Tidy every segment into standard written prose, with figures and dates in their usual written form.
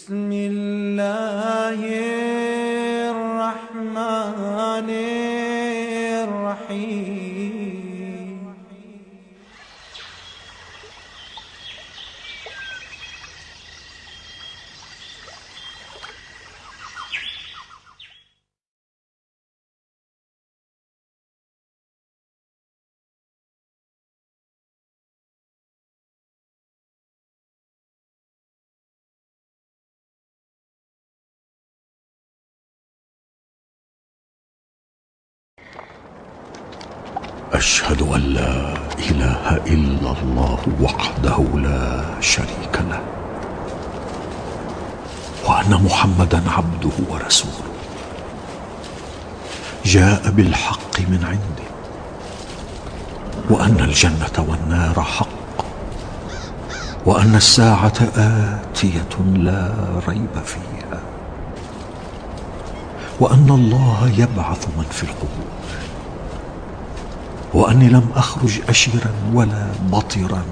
بسم الله الرحمن الرحيم. أشهد أن لا إله إلا الله وحده لا شريك له وأن محمدا عبده ورسوله جاء بالحق من عنده وأن الجنة والنار حق وأن الساعة آتية لا ريب فيها وأن الله يبعث من في القبور وأني لم أخرج أشيرا ولا بطرا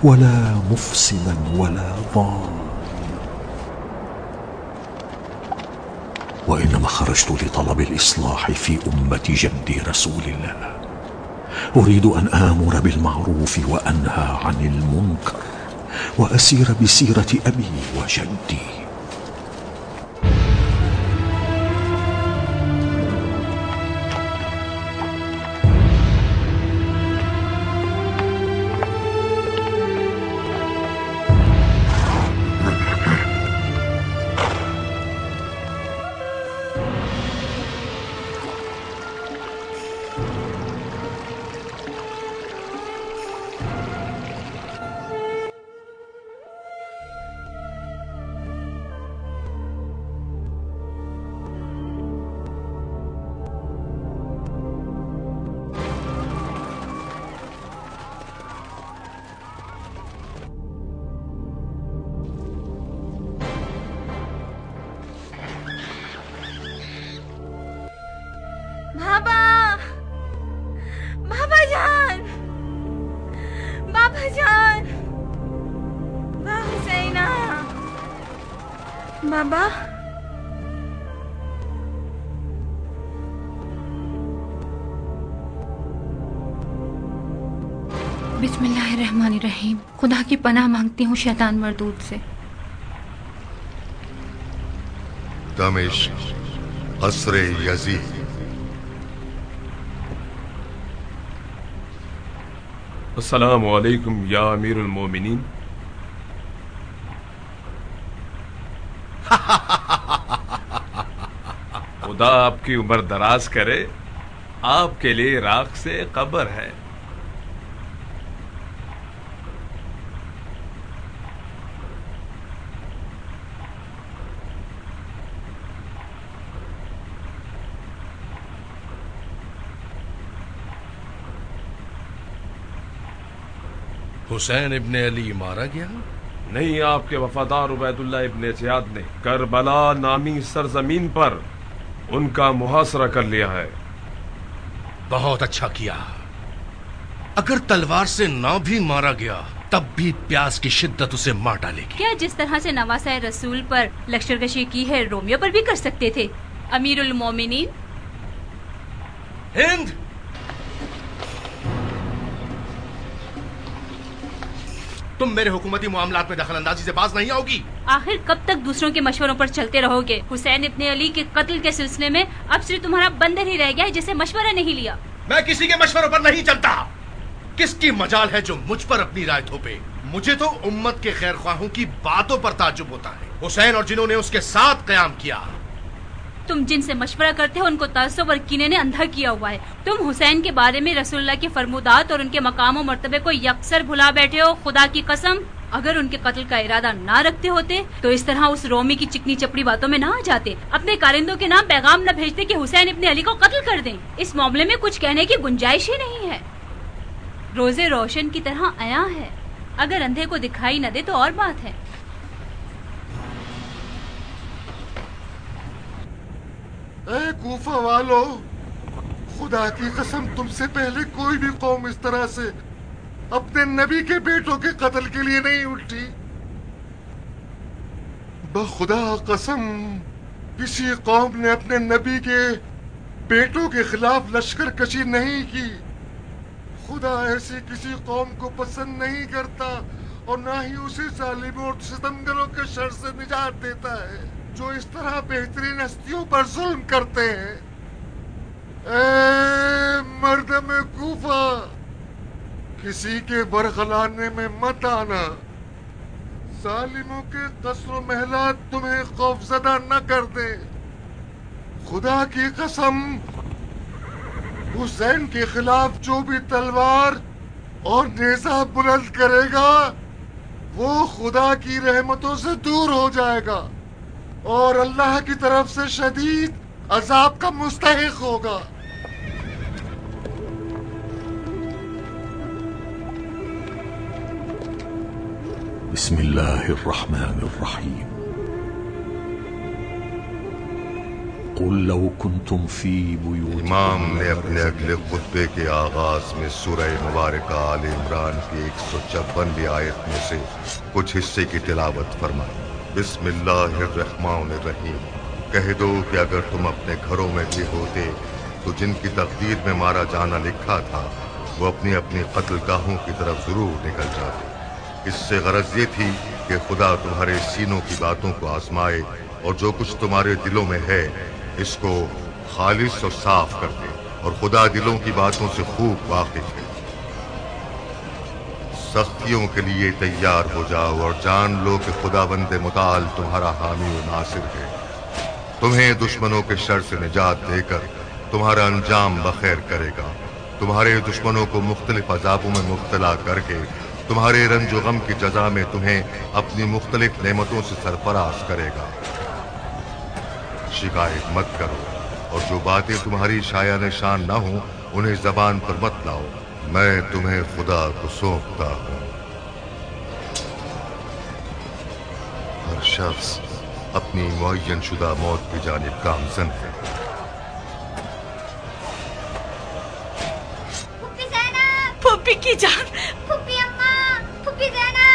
ولا مفسدا ولا ضالا وإنما خرجت لطلب الإصلاح في أمة جدي رسول الله أريد أن آمر بالمعروف وأنهى عن المنكر وأسير بسيرة أبي وجدي. بابا بسم اللہ الرحمن الرحیم. خدا کی پناہ مانگتی ہوں شیطان مردود سے. دمشق قصر یزید. السلام علیکم یا امیر المومنین. خدا آپ کی عمر دراز کرے. آپ کے لیے راکھ سے قبر ہے. حسین ابن علی مارا گیا؟ نہیں، آپ کے وفادار عبید اللہ ابن زیاد نے کربلا نامی سرزمین پر ان کا محاصرہ کر لیا ہے. بہت اچھا کیا. اگر تلوار سے نہ بھی مارا گیا تب بھی پیاس کی شدت اسے مار ڈالے گی. کیا جس طرح سے نواسہ رسول پر لشکرکشی کی ہے رومیو پر بھی کر سکتے تھے امیر المومنین؟ ہند، تم میرے حکومتی معاملات میں دخل اندازی سے باز نہیں آؤ گی. آخر کب تک دوسروں کے مشوروں پر چلتے رہو گے؟ حسین ابن علی کے قتل کے سلسلے میں اب صرف تمہارا بندر ہی رہ گیا ہے جسے مشورہ نہیں لیا. میں کسی کے مشوروں پر نہیں چلتا. کس کی مجال ہے جو مجھ پر اپنی رائے تھوپے؟ مجھے تو امت کے خیر خواہوں کی باتوں پر تعجب ہوتا ہے. حسین اور جنہوں نے اس کے ساتھ قیام کیا. تم جن سے مشورہ کرتے ہو ان کو تعصب اور کینے نے اندھا کیا ہوا ہے. تم حسین کے بارے میں رسول اللہ کے فرمودات اور ان کے مقام و مرتبے کو یکسر بھلا بیٹھے ہو. خدا کی قسم اگر ان کے قتل کا ارادہ نہ رکھتے ہوتے تو اس طرح اس رومی کی چکنی چپڑی باتوں میں نہ آ جاتے. اپنے کارندوں کے نام پیغام نہ بھیجتے کہ حسین ابن علی کو قتل کر دیں. اس معاملے میں کچھ کہنے کی گنجائش ہی نہیں ہے. روزے روشن کی طرح عیاں ہے. اگر اندھے کو دکھائی نہ دے تو اور بات ہے. اے کوفہ والو، خدا کی قسم تم سے پہلے کوئی بھی قوم اس طرح سے اپنے نبی کے بیٹوں کے قتل کے لیے نہیں اٹھی. بخدا قسم کسی قوم نے اپنے نبی کے بیٹوں کے خلاف لشکر کشی نہیں کی. خدا ایسی کسی قوم کو پسند نہیں کرتا اور نہ ہی اسی ظالموں اور ستمگروں کے شر سے نجات دیتا ہے جو اس طرح بہترین ہستیوں پر ظلم کرتے ہیں. اے مردم کوفہ، کسی کے برخلانے میں مت آنا. ظالموں کے قصر و محلات تمہیں خوفزدہ نہ کر دے. خدا کی قسم حسین کے خلاف جو بھی تلوار اور نیزہ بلند کرے گا وہ خدا کی رحمتوں سے دور ہو جائے گا اور اللہ کی طرف سے شدید عذاب کا مستحق ہوگا. بسم اللہ الرحمن الرحیم. قل لو کنتم فی بیوتکم. امام نے اپنے اگلے خطبے کے آغاز میں سورہ مبارکہ آل عمران کی 156 آیت میں سے کچھ حصے کی تلاوت فرمائی. بسم اللہ الرحمن الرحیم. کہہ دو کہ اگر تم اپنے گھروں میں بھی ہوتے تو جن کی تقدیر میں مارا جانا لکھا تھا وہ اپنی اپنی قتل گاہوں کی طرف ضرور نکل جاتے. اس سے غرض یہ تھی کہ خدا تمہارے سینوں کی باتوں کو آزمائے اور جو کچھ تمہارے دلوں میں ہے اس کو خالص اور صاف کر دے، اور خدا دلوں کی باتوں سے خوب واقف ہے. سختیوں کے لیے تیار ہو جاؤ اور جان لو کہ خداوند متعال تمہارا حامی و ناصر ہے. تمہیں دشمنوں کے شر سے نجات دے کر تمہارا انجام بخیر کرے گا. تمہارے دشمنوں کو مختلف عذابوں میں مبتلا کر کے تمہارے رنج و غم کی جزا میں تمہیں اپنی مختلف نعمتوں سے سرفراز کرے گا. شکایت مت کرو اور جو باتیں تمہاری شایع نشان نہ ہوں انہیں زبان پر مت لاؤ. میں تمہیں خدا کو سونپتا ہوں. ہر شخص اپنی معین شدہ موت کی جانب گامزن ہے. پھوپھی کی جان، پھوپھی اماں، پھوپھی زینب.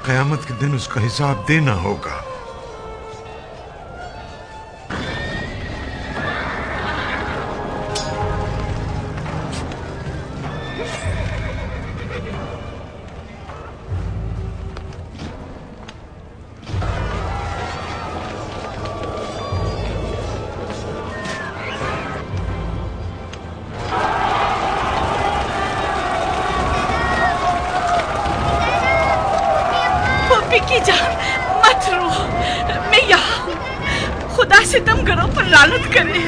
قیامت کے دن اس کا حساب دینا ہوگا. کی جان مت رو، میں یہاں ہوں. خدا ستمگروں پر لعنت کرے.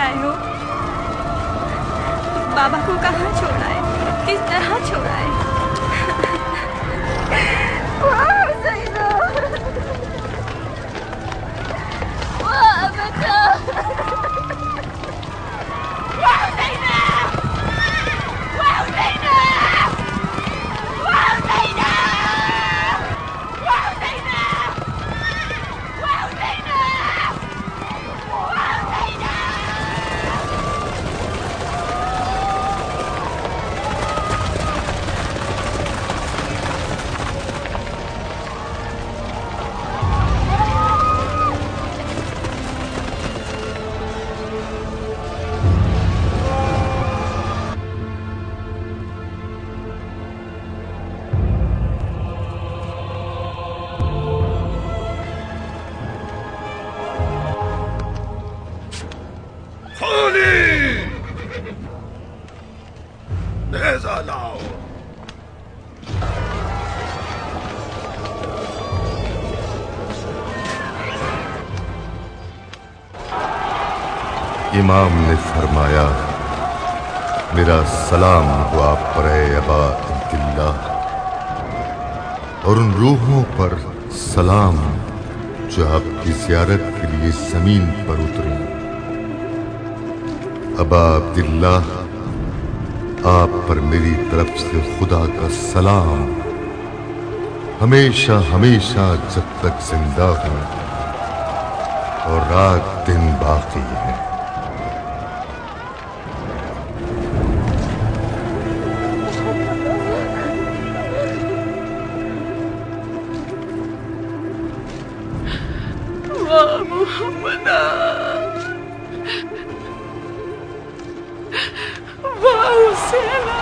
लाए हो? बाबा को कहाँ छोड़ा है? किस तरह छोड़ा है? वाह हुसैना! वाह बेटा! वाह हुसैना! वाह हुसैना! वाह हुसैना! वाह हुसैना! वाह हुसैना! नेज़ा लाओ। इमाम ने फरमाया, मेरा सलाम हो आप पर अबा अब्दुल्ला, और उन रूहों पर सलाम जो आपकी ज़ियारत के लिए ज़मीन पर उतरी। अबा अब्दुल्ला, आप पर मेरी तरफ से खुदा का सलाम, हमेशा हमेशा जब तक जिंदा हूं और रात दिन बाकी है। वाह मोहम्मदा! वाह हुसैना!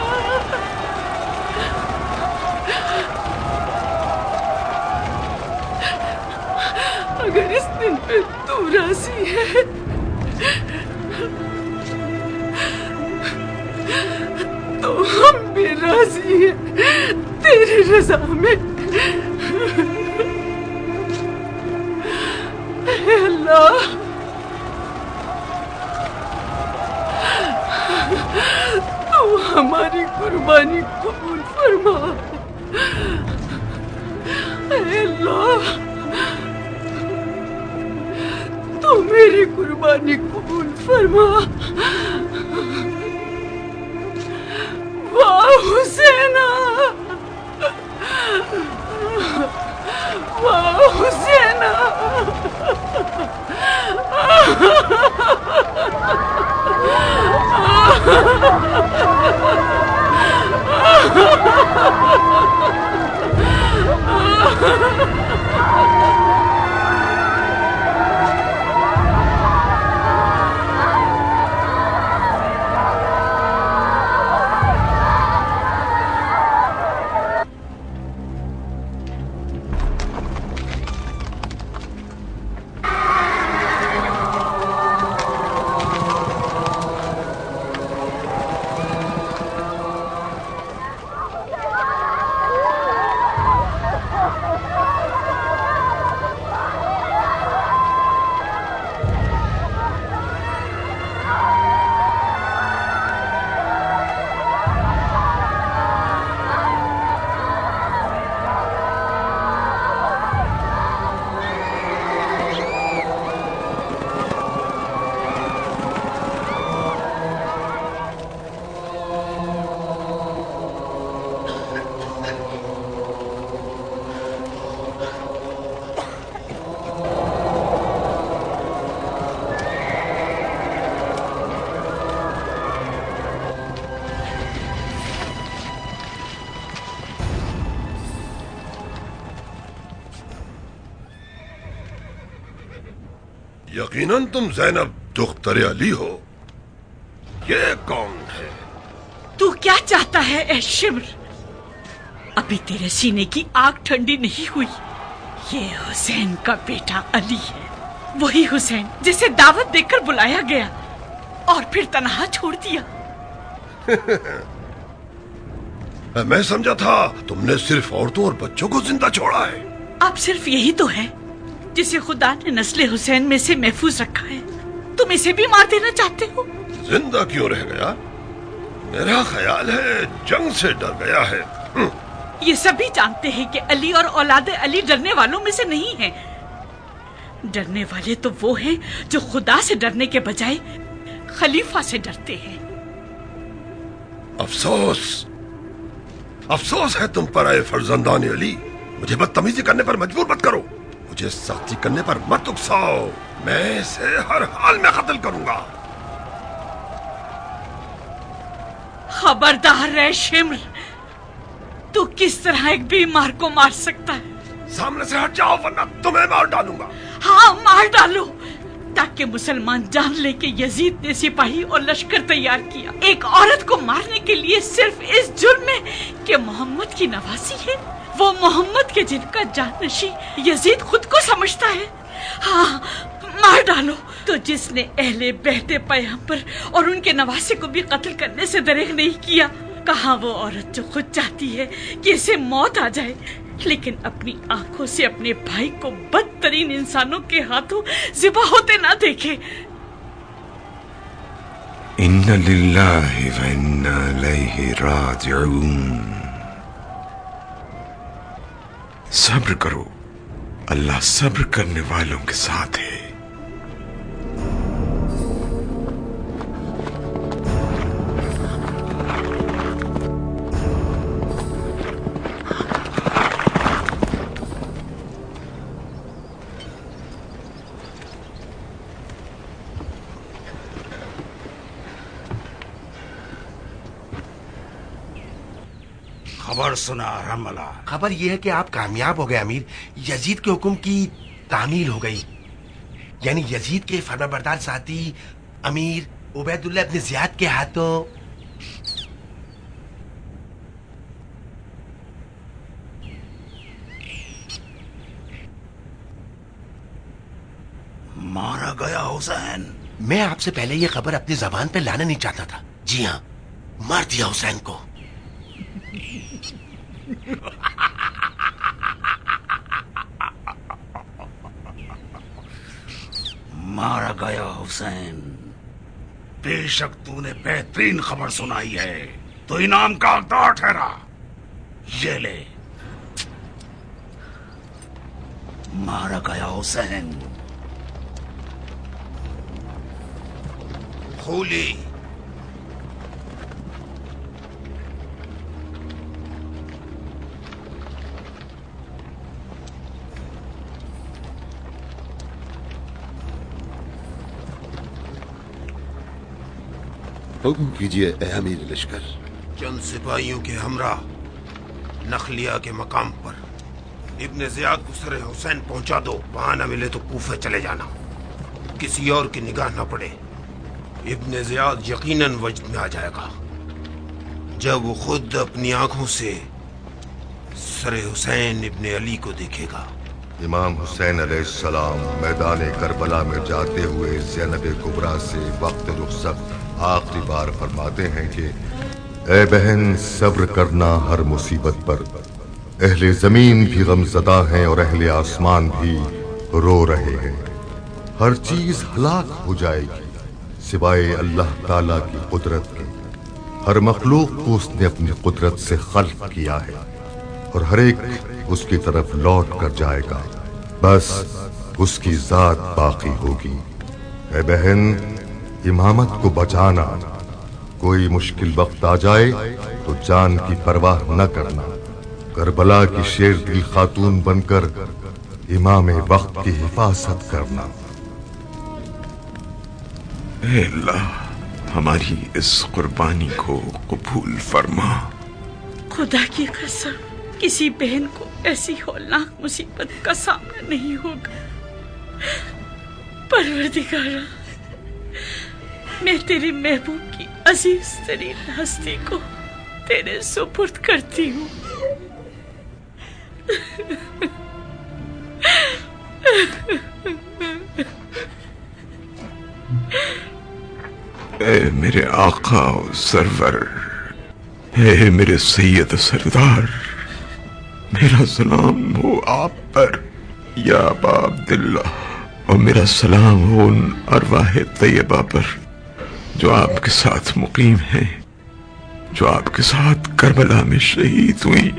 अगर इस दिन पे तू राजी है तो हम भी राजी हैं तेरी रजा में। हे अल्लाह, तू हमारी कुर्बानी कबूल फरमा। हे अल्लाह, तू मेरी कुर्बानी कबूल फरमा। वाह हुसैना! वाह हुसैना! यकीनन तुम ज़ैनब दुख्तर अली हो। ये कौन है? तू क्या चाहता है ए शिम्र? अभी तेरे सीने की आग ठंडी नहीं हुई। ये हुसैन का बेटा अली है, वही हुसैन जिसे दावत देकर बुलाया गया और फिर तन्हा छोड़ दिया। मैं समझा था तुमने सिर्फ औरतों और बच्चों को जिंदा छोड़ा है। अब सिर्फ यही तो है जिसे खुदा ने नस्ल हुसैन में से महफूज रखा है। तुम इसे भी मार देना चाहते हो? जिंदा क्यों रह गया? मेरा ख्याल है जंग से डर गया है। ये सभी जानते हैं कि अली और औलादे अली डरने वालों में से नहीं हैं। डरने वाले तो वो हैं जो खुदा से डरने के बजाय खलीफा से डरते हैं। अफसोस, अफसोस है तुम पर आए फर्जंदान अली। मुझे बदतमीजी करने पर मजबूर मत करो, मुझे सख्ती करने पर मत उकसाओ। मैं इसे हर हाल में कत्ल करूंगा। खबरदार रहे शिम्र, तू किस तरह एक बीमार को मार सकता है? सामने से हट जाओ वरना तुम्हें मार डालूंगा। हाँ, मार डालो, ताकि मुसलमान जान ले कि यजीद ने सिपाही और लश्कर तैयार किया एक औरत को मारने के लिए, सिर्फ इस जुर्म में कि मोहम्मद की नवासी है, वो मोहम्मद के जिनका जानशी यजीद खुद को समझता है। हाँ, मार डालो। तो जिसने अहले बहते पैगंबर और उनके नवासे को भी कत्ल करने से दरेग नहीं किया, कहा वो औरत जो खुद चाहती है कि इसे मौत आ जाए, लेकिन अपनी आंखों से अपने भाई को बदतरीन इंसानों के हाथों ज़िबा होते ना देखे। इन्ना लिल्लाहि व इन्ना इलैहि राजिऊन। सब्र करो, अल्लाह सब्र करने वालों के साथ है। खबर सुना रमला। खबर यह है कि आप कामयाब हो गए अमीर। यजीद के हुक्म की तामील हो गई, यानी यजीद के फरमाबरदार साथी अमीर उबैदुल्लाह इब्न ज़ियाद के हाथों मारा गया हुसैन। मैं आपसे पहले ये खबर अपनी जबान पे लाना नहीं चाहता था। जी हाँ, मार दिया हुसैन को। मारा गया हुसैन। बेशक तूने बेहतरीन खबर सुनाई है, तो इनाम का हकदार ठहरा। ये ले, मारा गया हुसैन। खूली हुक्म कीजिए ए अमीर लश्कर। चंद सिपाहियों के हमरा नखलिया के मकाम पर इब्न ज़ियाद को सरे हुसैन पहुंचा दो। वहां न मिले तो कूफे चले जाना, किसी और की निगाह न पड़े। इब्न ज़ियाद यकीनन वजद में आ जाएगा जब वो खुद अपनी आंखों से सरे हुसैन इब्न अली को देखेगा। इमाम हुसैन अलैहिस्सलाम मैदान करबला में जाते हुए ज़ैनब कुबरा से वक्त रुखसत आखिरी बार फरमाते हैं कि ए बहन, सब्र करना हर मुसीबत पर। अहले जमीन भी गमज़दा हैं और अहले आसमान भी रो रहे हैं। हर चीज हलाक हो जाएगी सिवाय अल्लाह ताला की कुदरत के। हर मखलूक को उसने अपनी कुदरत से खल्क किया है और हर एक उसकी तरफ लौट कर जाएगा। बस उसकी जात बाकी होगी। ए बहन, इमामत को बचाना। कोई मुश्किल वक्त आ जाए तो जान की परवाह न करना। करबला की शेर दिल खातून बनकर इमाम वक्त की हिफाजत करना। ए अल्लाह, हमारी इस कुर्बानी को कबूल फरमा। खुदा की कसम, किसी बहन को ऐसी हौलनाक मुसीबत का सामना नहीं होगा। परवरदिगारा, मैं तेरी महबूब की अजीज तरीन हस्ती को तेरे सुपुर्द करती हूँ। ए मेरे आका और सरवर, ए मेरे सैयद सरदार, मेरा सलाम हो आप पर या अबा अब्दुल्लाह اور میرا سلام ہو ان ارواح طیبہ پر جو آپ کے ساتھ مقیم ہیں، جو آپ کے ساتھ کربلا میں شہید ہوئی.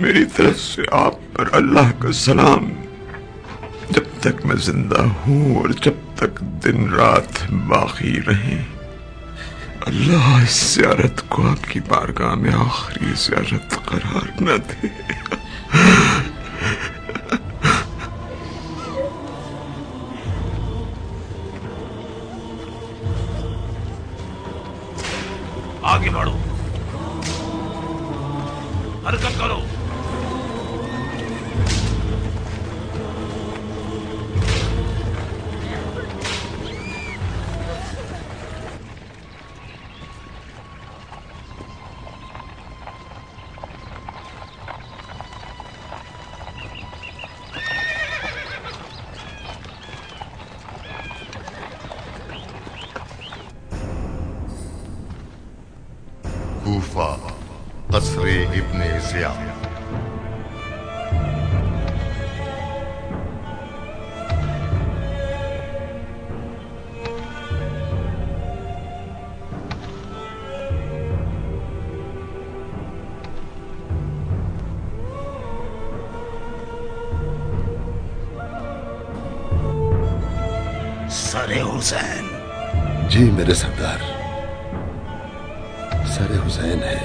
میری طرف سے آپ پر اللہ کا سلام جب تک میں زندہ ہوں اور جب تک دن رات باقی رہیں. اللہ اس زیارت کو آپ کی بارگاہ میں آخری زیارت قرار نہ دے. آگے بڑھو، حرکت کرو. کوفہ، قصر ابن زیاد. سر حسین. جی میرے سردار، سر حسین ہے.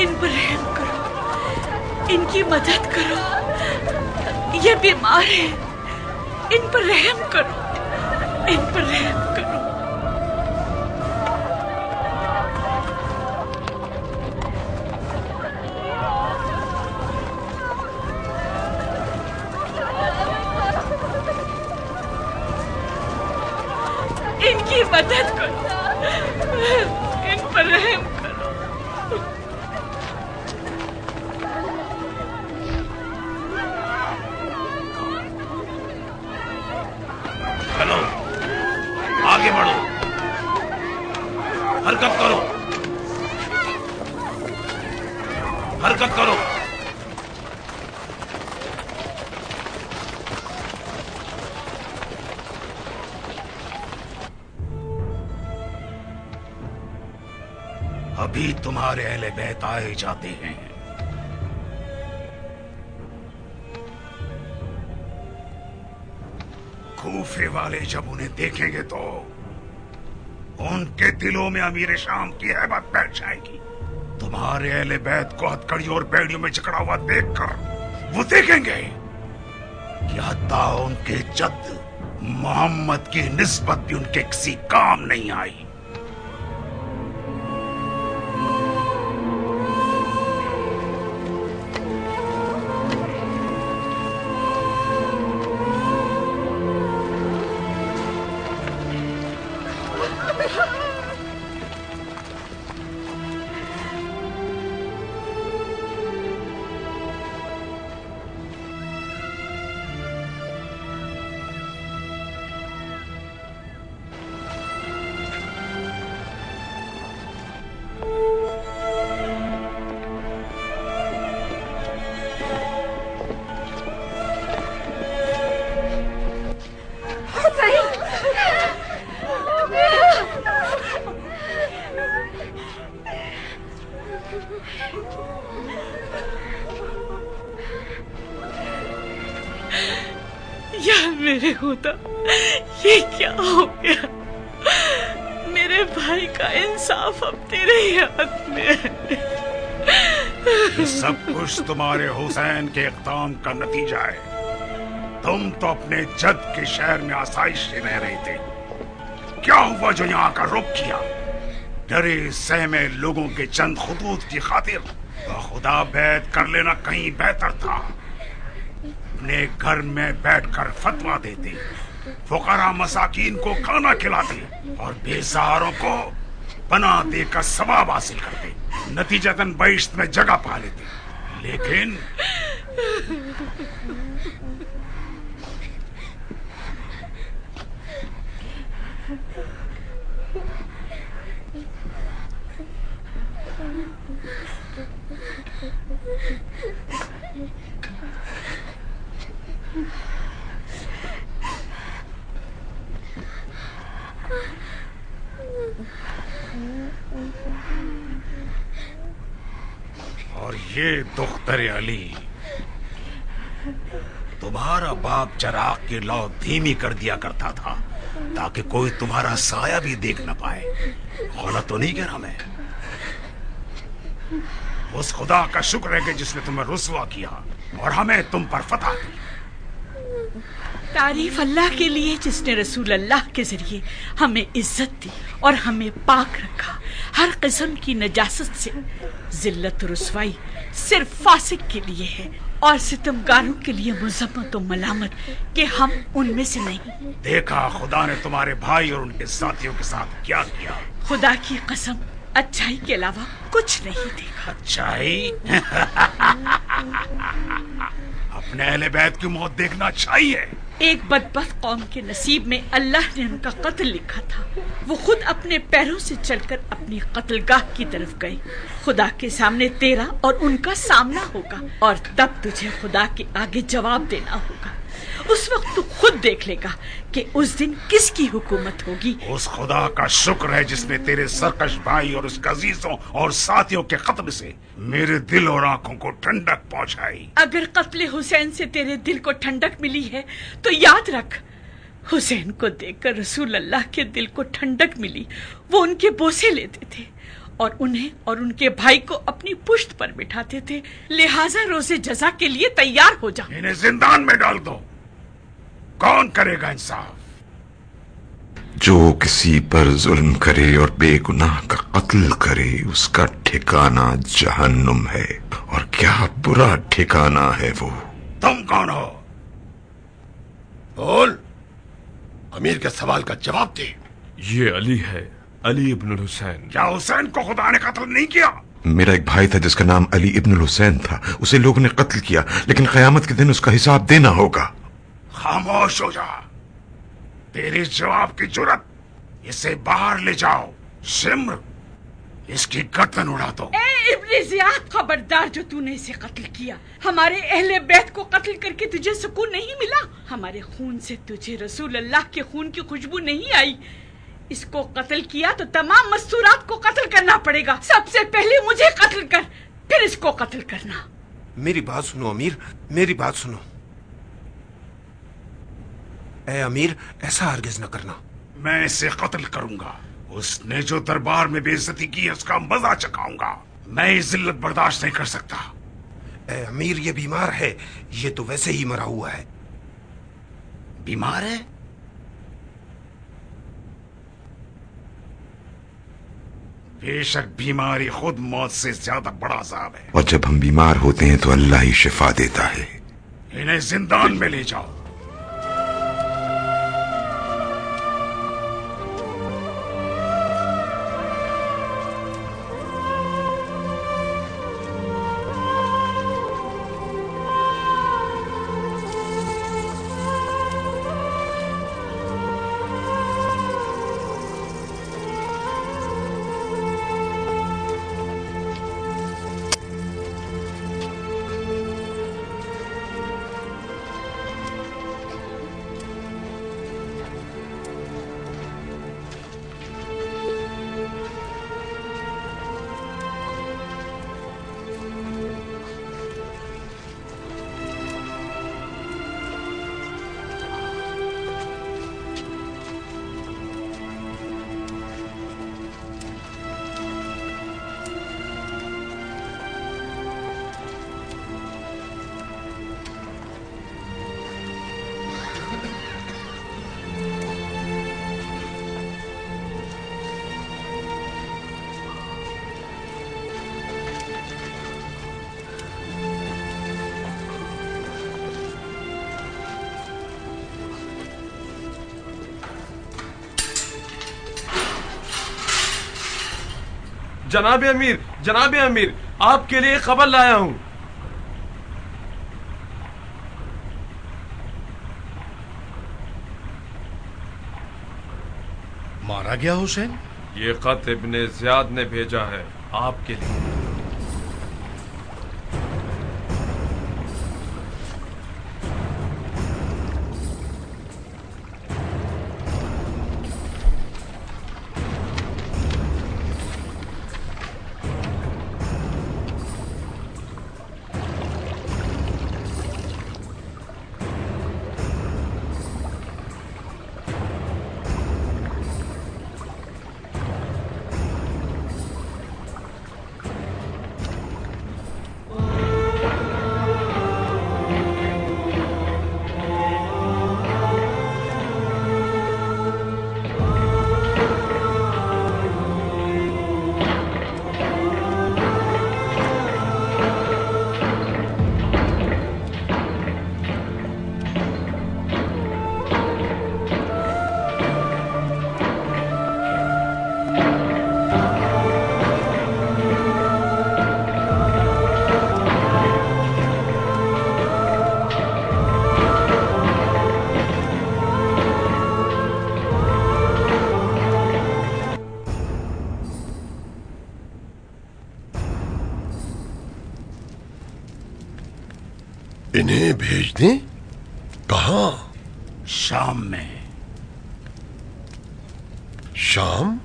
ان پر رحم کرو، ان کی مدد کرو، یہ بیمار ہیں، ان پر رحم کرو، ان پر رحم کرو. ان کی مدد کرو، ان پر رحم کرو. چلو آگے بڑھو، حرکت کرو، حرکت کرو. ابھی تمہارے اہل بیت آئے جاتے ہیں. کوفے والے جب انہیں دیکھیں گے تو ان کے دلوں میں امیر شام کی ہیبت بیٹھ جائے گی. تمہارے اہل بیت کو ہتھکڑیوں اور بیڑیوں میں جکڑا ہوا دیکھ کر وہ دیکھیں گے کہ حتیٰ ان کے جد محمد کی نسبت بھی ان کے کسی کام نہیں آئی. یا میرے خدا، یہ کیا ہو گیا؟ میرے بھائی کا انصاف اب تیرے ہی ہاتھ میں ہے. یہ سب کچھ تمہارے حسین کے اقدام کا نتیجہ ہے. تم تو اپنے جد کے شہر میں آسائش سے رہ رہے تھے. کیا ہوا جو یہاں کا رخ کیا؟ ڈرے سہمے لوگوں کے چند خطوط کی خاطر तो खुदा बैत कर लेना कहीं बेहतर था। अपने घर में बैठकर फतवा देते, फुकरा मसाकीन को खाना खिलाते और बेसहारों को पनाह देकर सवाब हासिल करते, नतीजतन बहिश्त में जगह पा लेते। लेकिन और ये दुख्तर अली, तुम्हारा बाप चराग की लौ धीमी कर दिया करता था ताकि कोई तुम्हारा साया भी देख न पाए। गलत तो नहीं कह रहा मैं? उस खुदा का शुक्र है कि जिसने तुम्हें रुसवा किया और हमें तुम पर फतह दी। तारीफ अल्लाह के लिए जिसने रसूल अल्लाह के जरिए हमें इज्जत दी और हमें पाक रखा हर किस्म की नजासत से। जिल्लत रुसवाई सिर्फ फासिक के लिए है और सितमगारों के लिए मुज़म्मत और मलामत कि हम उनमें से नहीं। देखा खुदा ने तुम्हारे भाई और उनके साथियों के साथ क्या किया। खुदा की कसम, अच्छाई के अलावा कुछ नहीं देखा। अच्छाई? अपने अहले बैत की मौत देखना अच्छाई है? एक बदबख्त कौम के नसीब में अल्लाह ने उनका कत्ल लिखा था। वो खुद अपने पैरों से चलकर अपनी कत्लगाह की तरफ गए। खुदा के सामने तेरा और उनका सामना होगा और तब तुझे खुदा के आगे जवाब देना होगा। उस वक्त तू खुद देख लेगा कि उस दिन किसकी हुकूमत होगी। उस खुदा का शुक्र है जिसने तेरे सरकश भाई और उसके अजीजों और साथियों के कत्ल से मेरे दिल और आंखों को ठंडक पहुंचाई। अगर कत्ले हुसैन से तेरे दिल को ठंडक मिली है तो याद रख, हुसैन को देखकर रसूल अल्लाह के दिल को ठंडक मिली। वो उनके बोसे लेते थे और उन्हें और उनके भाई को अपनी पुश्त पर बिठाते थे। लिहाजा रोज़े जज़ा के लिए तैयार हो जा। इन्हें जिंदान में डाल दो। कौन करेगा इंसाफ? जो किसी पर जुल्म करे और बेगुनाह का कत्ल करे उसका ठिकाना जहन्नुम है, और क्या बुरा ठिकाना है वो। तुम कौन हो? बोल, अमीर के सवाल का जवाब दे। ये अली है, अली इब्न हुसैन। क्या हुसैन को खुदा ने कत्ल नहीं किया? मेरा एक भाई था जिसका नाम अली इब्न हुसैन था, उसे लोगों ने कत्ल किया, लेकिन क़यामत के दिन उसका हिसाब देना होगा। खामोश हो जा। तेरी जवाब की जुर्रत, इसे बाहर ले जाओ। शिम्र, इसकी गर्दन उड़ा दो। ए इब्ने ज़ियाद, खबरदार जो तूने इसे कत्ल किया। हमारे अहले बैत को कत्ल करके तुझे सुकून नहीं मिला। हमारे खून से तुझे रसूल अल्लाह के खून की खुशबू नहीं आई। इसको कत्ल किया तो तमाम मस्तूरात को कत्ल करना पड़ेगा। सबसे पहले मुझे कत्ल कर, फिर इसको कत्ल करना। मेरी बात सुनो अमीर, मेरी बात सुनो। ए अमीर, ऐसा हरगिज न करना। मैं इसे कत्ल करूंगा। उसने जो दरबार में बेइज्जती की है उसका मजा चखाऊंगा। मैं ये जिल्लत बर्दाश्त नहीं कर सकता। ए अमीर, ये बीमार है, ये तो वैसे ही मरा हुआ है। बीमार है? बेशक बीमारी खुद मौत से ज्यादा बड़ा अजाब है। और जब हम बीमार होते हैं तो अल्लाह ही शिफा देता है। इन्हें जिंदान में ले जाओ। जनाब अमीर, आपके लिए खबर लाया हूँ। मारा गया हुसैन? ये खत इब्ने ज़ियाद ने भेजा है आपके लिए। इन्हें भेज दें? कहां? शाम में। शाम?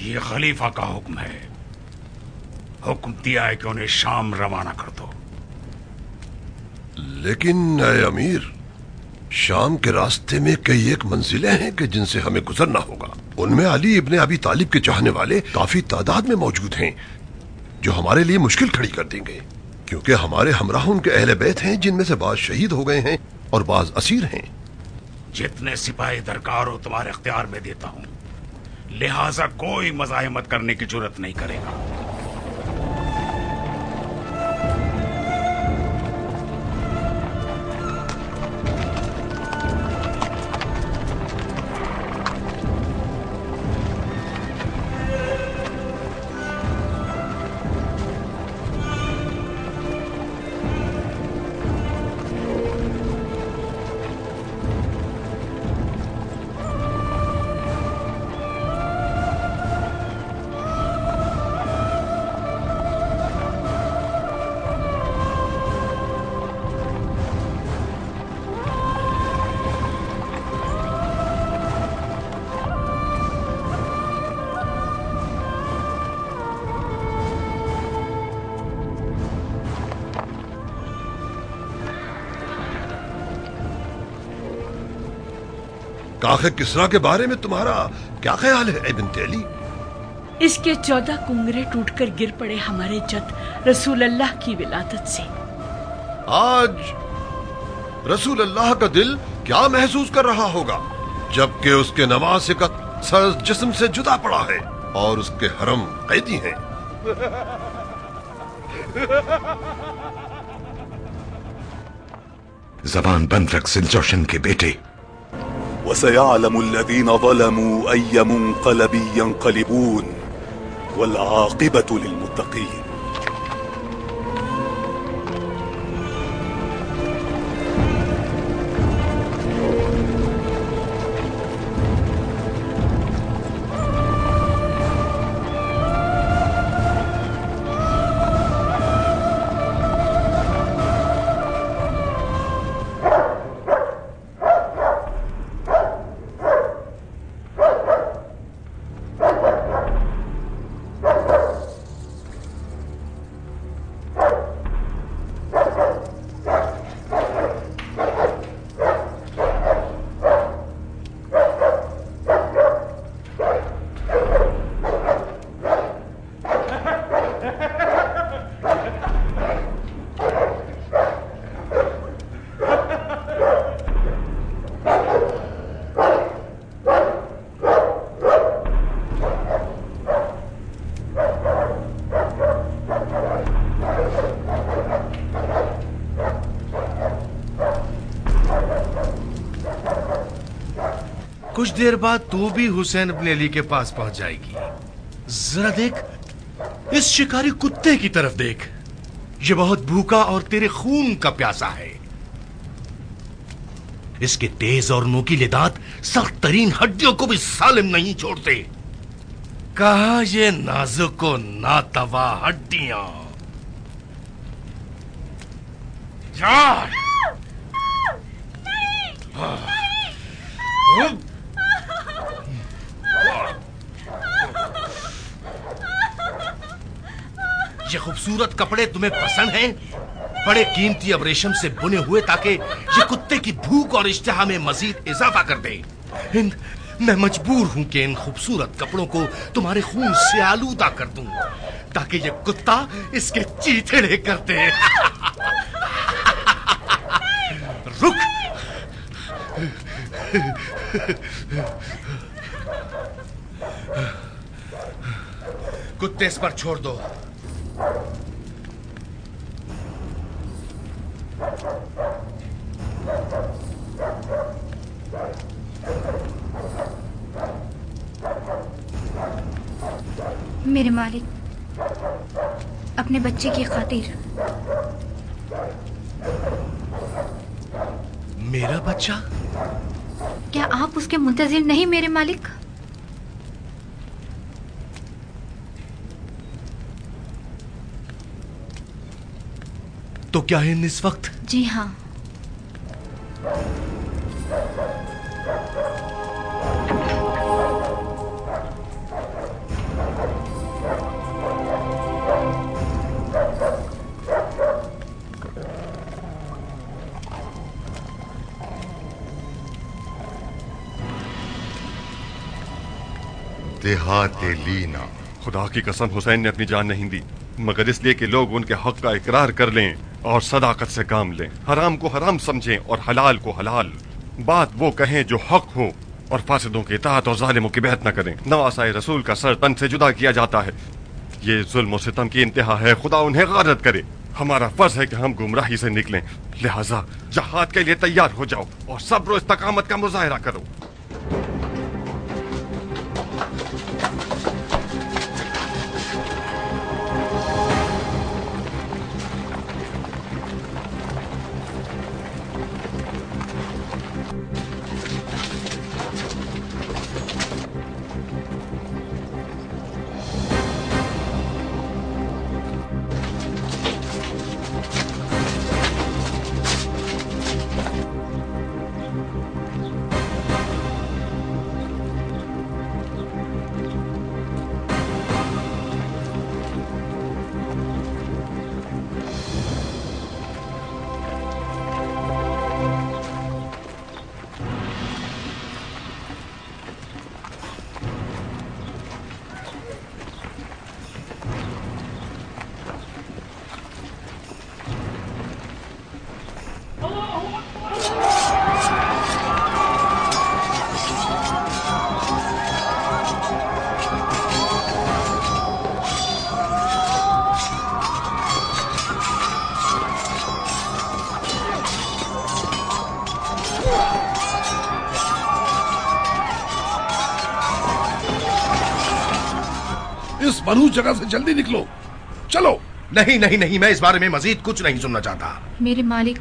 ये खलीफा का हुक्म है। हुक्म दिया है कि उन्हें शाम रवाना कर दो। लेकिन ऐ अमीर, शाम के रास्ते में कई एक मंजिलें हैं कि जिनसे हमें गुजरना होगा। उनमें अली इब्ने अबी तालिब के चाहने वाले काफी तादाद में मौजूद हैं, जो हमारे लिए मुश्किल खड़ी कर देंगे, क्योंकि हमारे हमराह उनके अहले बैत हैं, जिनमें से बाज शहीद हो गए हैं और बाज असीर हैं। जितने सिपाही दरकार हो तुम्हारे इख्तियार में देता हूं, लिहाजा कोई मज़ाहमत करने की जुर्रत नहीं करेगा। काखे किसरा के बारे में तुम्हारा क्या ख्याल है इब्न तेली? इसके 14 कुंगरे टूटकर गिर पड़े हमारे जद रसूल अल्लाह की विलादत से। आज रसूल अल्लाह का दिल क्या महसूस कर रहा होगा, जबकि उसके नवासे का सर जिस्म से जुदा पड़ा है और उसके हरम कैदी हैं। जबान बंद रख सिलजोशन के बेटे। وسيعلم الذين ظلموا أي منقلب ينقلبون والعاقبة للمتقين. कुछ देर बाद तू भी हुसैन इब्न अली के पास पहुंच जाएगी। जरा देख इस शिकारी कुत्ते की तरफ देख, ये बहुत भूखा और तेरे खून का प्यासा है। इसके तेज और नोकीले दांत सख्त तरीन हड्डियों को भी सालिम नहीं छोड़ते। कहा ये नाजुक और नातवा हड्डियां। यार ये खूबसूरत कपड़े तुम्हें पसंद हैं? बड़े कीमती अब रेशम से बुने हुए, ताकि ये कुत्ते की भूख और इश्तिहा में मजीद इजाफा कर दे। मैं मजबूर हूं कि इन खूबसूरत कपड़ों को तुम्हारे खून से आलूदा कर दूं, ताकि ये कुत्ता इसके चीथड़े कर दे। रुक। कुत्ते इस पर छोड़ दो। मेरे मालिक, अपने बच्चे की खातिर। मेरा बच्चा? क्या आप उसके मुंतजिर नहीं मेरे मालिक? तो क्या है इस वक्त? जी हाँ। देहात लीना। खुदा की कसम हुसैन ने अपनी जान नहीं दी, मगर इसलिए कि लोग उनके हक का इकरार कर लें और सदाकत से काम लें, हराम को हराम समझें और हलाल को हलाल। बात वो कहें जो हक हो और फासिदों की इताअत और जालिमों की बैत न करें। नवासाए रसूल का सर तन से जुदा किया जाता है। ये जुल्म और सितम की इंतहा है, खुदा उन्हें गारत करे। हमारा फर्ज है कि हम गुमराही से निकलें, लिहाजा जहाद के लिए तैयार हो जाओ और सब्र और इस्तकामत का मुजाहिरा करो। इस मनहूस जगह से जल्दी निकलो, चलो। नहीं नहीं नहीं, मैं इस बारे में मजीद कुछ नहीं सुनना चाहता। मेरे मालिक,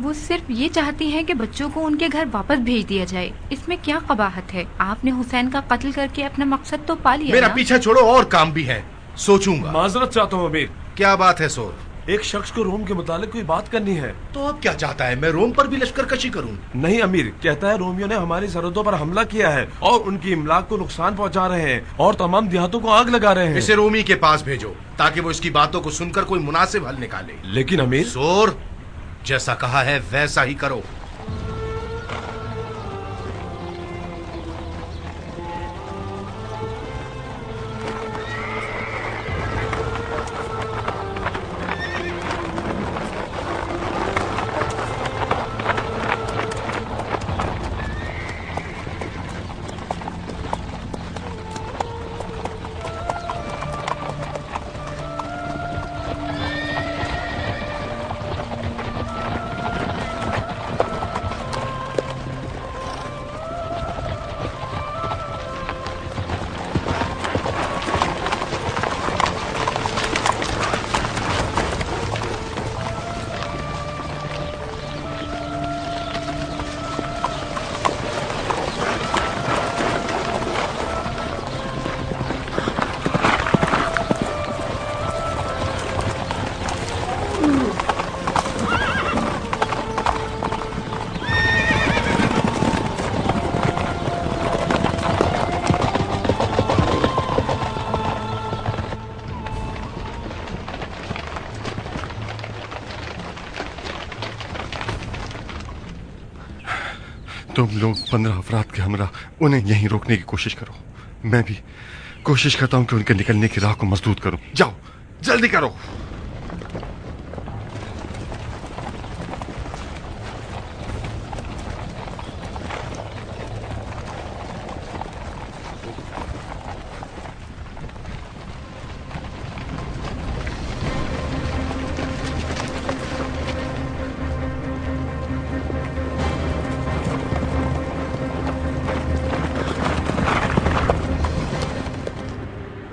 वो सिर्फ ये चाहती हैं कि बच्चों को उनके घर वापस भेज दिया जाए। इसमें क्या कबाहत है? आपने हुसैन का कत्ल करके अपना मकसद तो पा लिया। मेरा पीछा छोड़ो, और काम भी है, सोचूंगा। माजरत चाहता हूँ अमीर। क्या बात है सोर? एक शख्स को रोम के मुतालिक कोई बात करनी है। तो अब क्या चाहता है, मैं रोम पर भी लश्कर कशी करूं? नहीं अमीर, कहता है रोमियो ने हमारी सरहदों पर हमला किया है और उनकी इमलाक को नुकसान पहुंचा रहे हैं और तमाम देहातों को आग लगा रहे हैं। इसे रोमी के पास भेजो ताकि वो इसकी बातों को सुनकर कोई मुनासिब हल निकाले। लेकिन अमीर। सोर, जैसा कहा है वैसा ही करो। तुम लोग 15 अफराद के हमरा उन्हें यहीं रोकने की कोशिश करो। मैं भी कोशिश करता हूं कि उनके निकलने की राह को मजबूत करूं। जाओ जल्दी करो।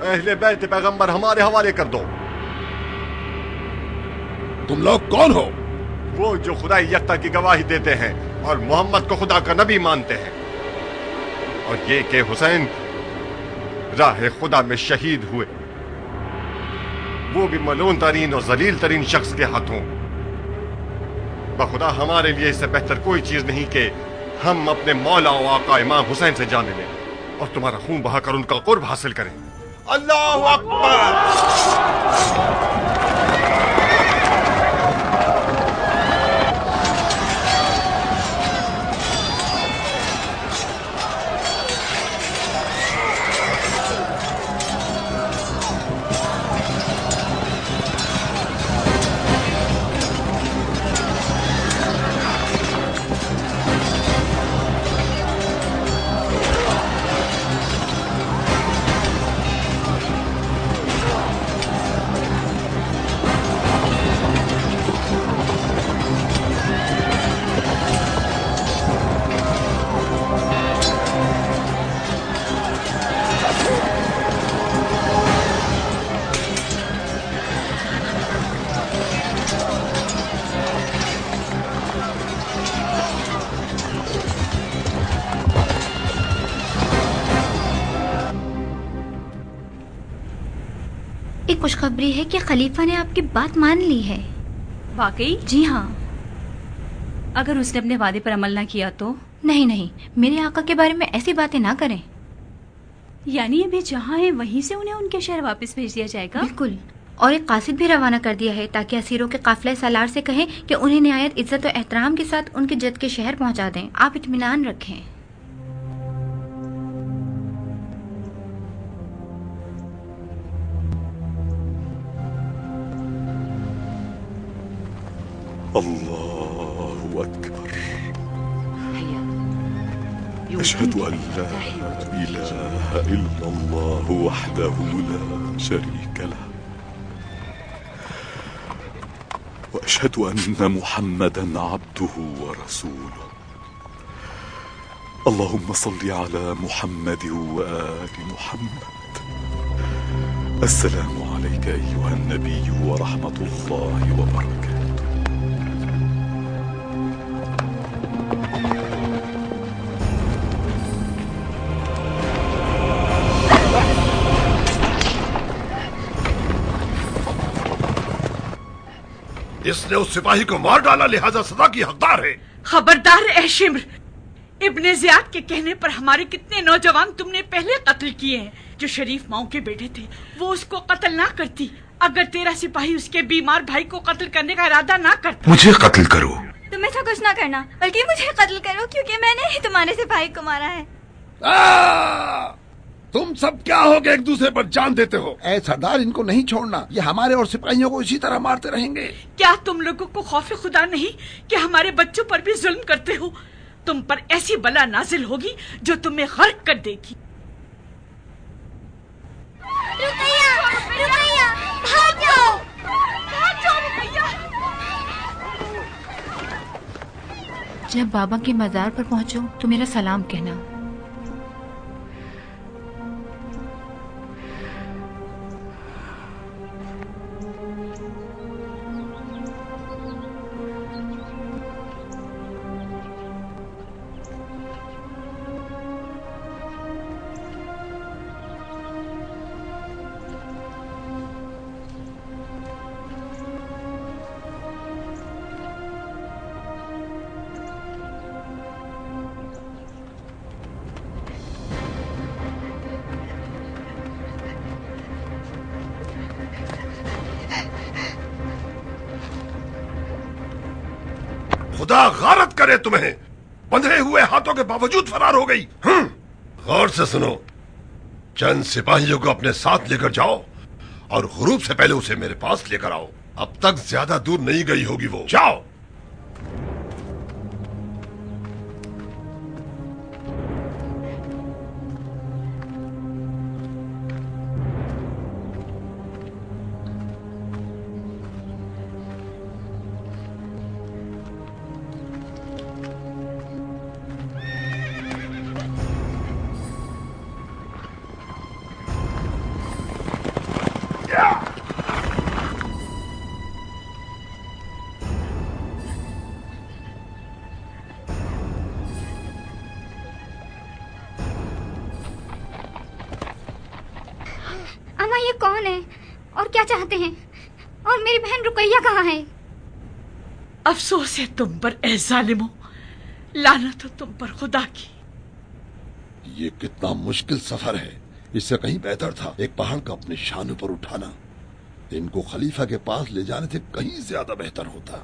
अहले बैत पैगंबर हमारे हवाले कर दो। तुम लोग कौन हो? वो जो खुदा यकता की गवाही देते हैं और मोहम्मद को खुदा का नबी मानते हैं, और ये कि हुसैन राह खुदा में शहीद हुए, वो भी मलून तरीन और जलील तरीन शख्स के हाथों। बखुदा हमारे लिए इससे बेहतर कोई चीज नहीं कि हम अपने मौला और आका इमाम हुसैन से जाने लें और तुम्हारा खून बहाकर उनका कुर्ब हासिल करें। अल्लाहु अकबर। एक खुशखबरी है कि खलीफा ने आपकी बात मान ली है। वाकई? जी हाँ। अगर उसने अपने वादे पर अमल ना किया तो? नहीं नहीं, मेरे आका के बारे में ऐसी बातें ना करें। यानी अभी जहाँ है वहीं से उन्हें उनके शहर वापस भेज दिया जाएगा? बिल्कुल, और एक कासिद भी रवाना कर दिया है ताकि असीरों के काफिले सालार से कहें कि उन्हें निहायत इज्जत और एहतराम के साथ उनके जद के शहर पहुँचा दें। आप इत्मीनान रखें। الله أكبر أشهد أن لا إله إلا الله وحده لا شريك له وأشهد أن محمدا عبده ورسوله اللهم صل على محمد وآل محمد السلام عليك أيها النبي ورحمة الله وبركاته. इसने उस सिपाही को मार डाला, लिहाजा सजा की हकदार है। खबरदार ए शिम्र, इब्ने ज़ियाद के कहने पर हमारे कितने नौजवान तुमने पहले कत्ल किए हैं। जो शरीफ माओ के बेटे थे वो उसको कत्ल ना करती अगर तेरा सिपाही उसके बीमार भाई को कत्ल करने का इरादा ना करता। मुझे कत्ल करो। तुम ऐसा कुछ ना करना, बल्कि मुझे कत्ल करो, क्योंकि मैंने ही तुम्हारे सिपाही को मारा है। तुम सब क्या हो गए, एक दूसरे पर जान देते हो। ऐ सरदार, इनको नहीं छोड़ना, ये हमारे और सिपाहियों को इसी तरह मारते रहेंगे। क्या तुम लोगों को खौफ खुदा नहीं कि हमारे बच्चों पर भी जुल्म करते हो? तुम पर ऐसी बला नाजिल होगी जो तुम्हें गर्क कर देगी। रुकैया, रुकैया, भाग जाओ, भाग जाओ रुकैया। जब बाबा के मज़ार पर पहुंचो तो मेरा सलाम कहना। खुदा गारत करे तुम्हें। बंधे हुए हाथों के बावजूद फरार हो गई। गौर से सुनो, चंद सिपाहियों को अपने साथ लेकर जाओ और गुरूब से पहले उसे मेरे पास लेकर आओ। अब तक ज्यादा दूर नहीं गई होगी वो। जाओ। अम्मा, ये कौन है और क्या चाहते हैं? और मेरी बहन रुकैया कहाँ है? अफसोस है तुम पर ए जालिमो, लानत हो तुम पर खुदा की। ये कितना मुश्किल सफर है। इससे कहीं बेहतर था एक पहाड़ को अपने शान पर उठाना। इनको खलीफा के पास ले जाने से कहीं ज्यादा बेहतर होता।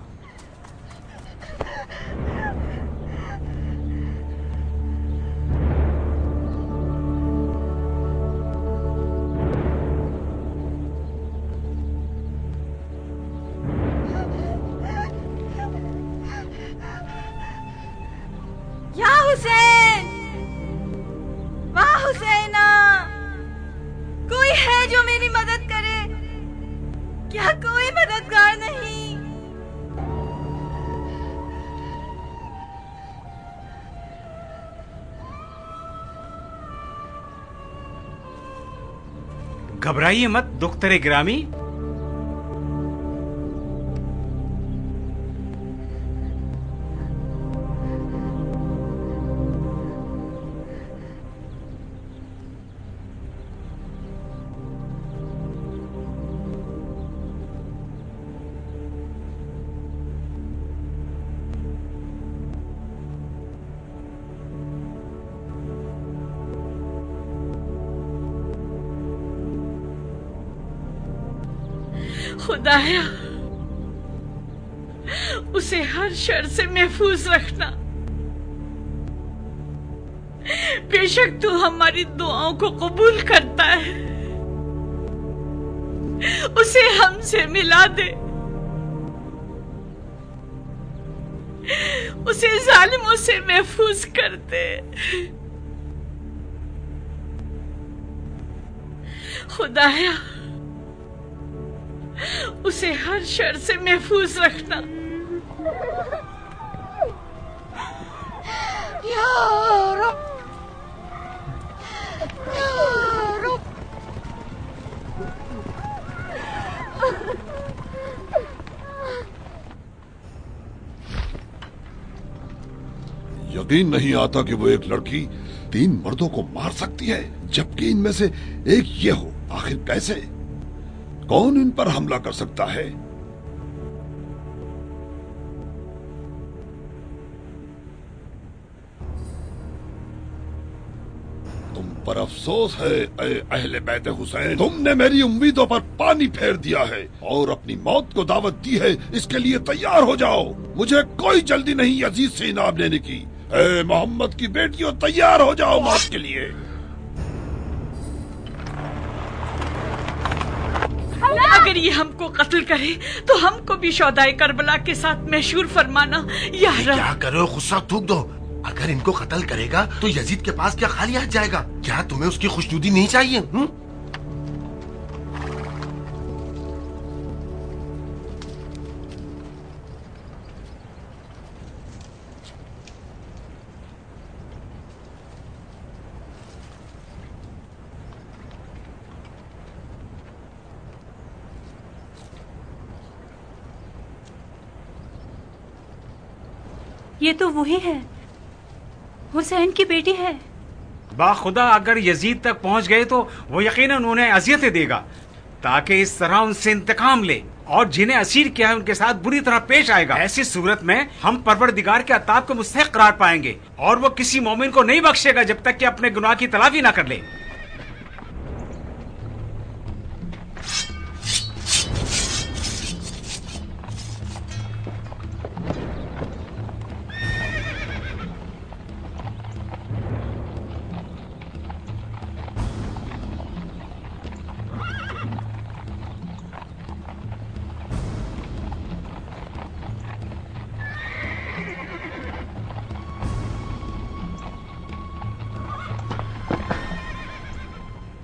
या हुसैन, वाह हुसैना, कोई है जो मेरी मदद करे? क्या कोई मददगार नहीं? घबराइए मत दुख्तरे गिरामी। खुदाया, उसे हर शर से महफूज रखना। बेशक तू हमारी दुआओं को कबूल करता है। उसे हमसे मिला दे, उसे जालिमों से महफूज कर दे। खुदाया, उसे हर शर से महफूज रखना। या रब, या रब। यकीन नहीं आता कि वो एक लड़की 3 मर्दों को मार सकती है, जबकि इनमें से एक ये हो। आखिर कैसे? कौन इन पर हमला कर सकता है? तुम पर अफसोस है ऐ अहले बैत हुसैन, तुमने मेरी उम्मीदों पर पानी फेर दिया है और अपनी मौत को दावत दी है। इसके लिए तैयार हो जाओ। मुझे कोई जल्दी नहीं यजीद से इनाम लेने की। ऐ मोहम्मद की बेटियों, तैयार हो जाओ मौत के लिए। अगर ये हमको कत्ल करे तो हमको भी शौदाए करबला के साथ मशहूर फरमाना। या रब, क्या करो, गुस्सा थूक दो। अगर इनको कत्ल करेगा तो यजीद के पास क्या खाली हाथ जाएगा? क्या तुम्हें उसकी खुशनुदी नहीं चाहिए? ये तो वही है, हुसैन की बेटी है। बाखुदा अगर यजीद तक पहुंच गए तो वो यकीनन उन्हें अजियतें देगा, ताकि इस तरह उनसे इंतकाम ले और जिन्हें असीर किया है उनके साथ बुरी तरह पेश आएगा। ऐसी सूरत में हम परवरदिगार के अताब को मुस्तहिक करार पाएंगे और वो किसी मोमिन को नहीं बख्शेगा जब तक कि अपने गुनाह की तलाफी ना कर ले।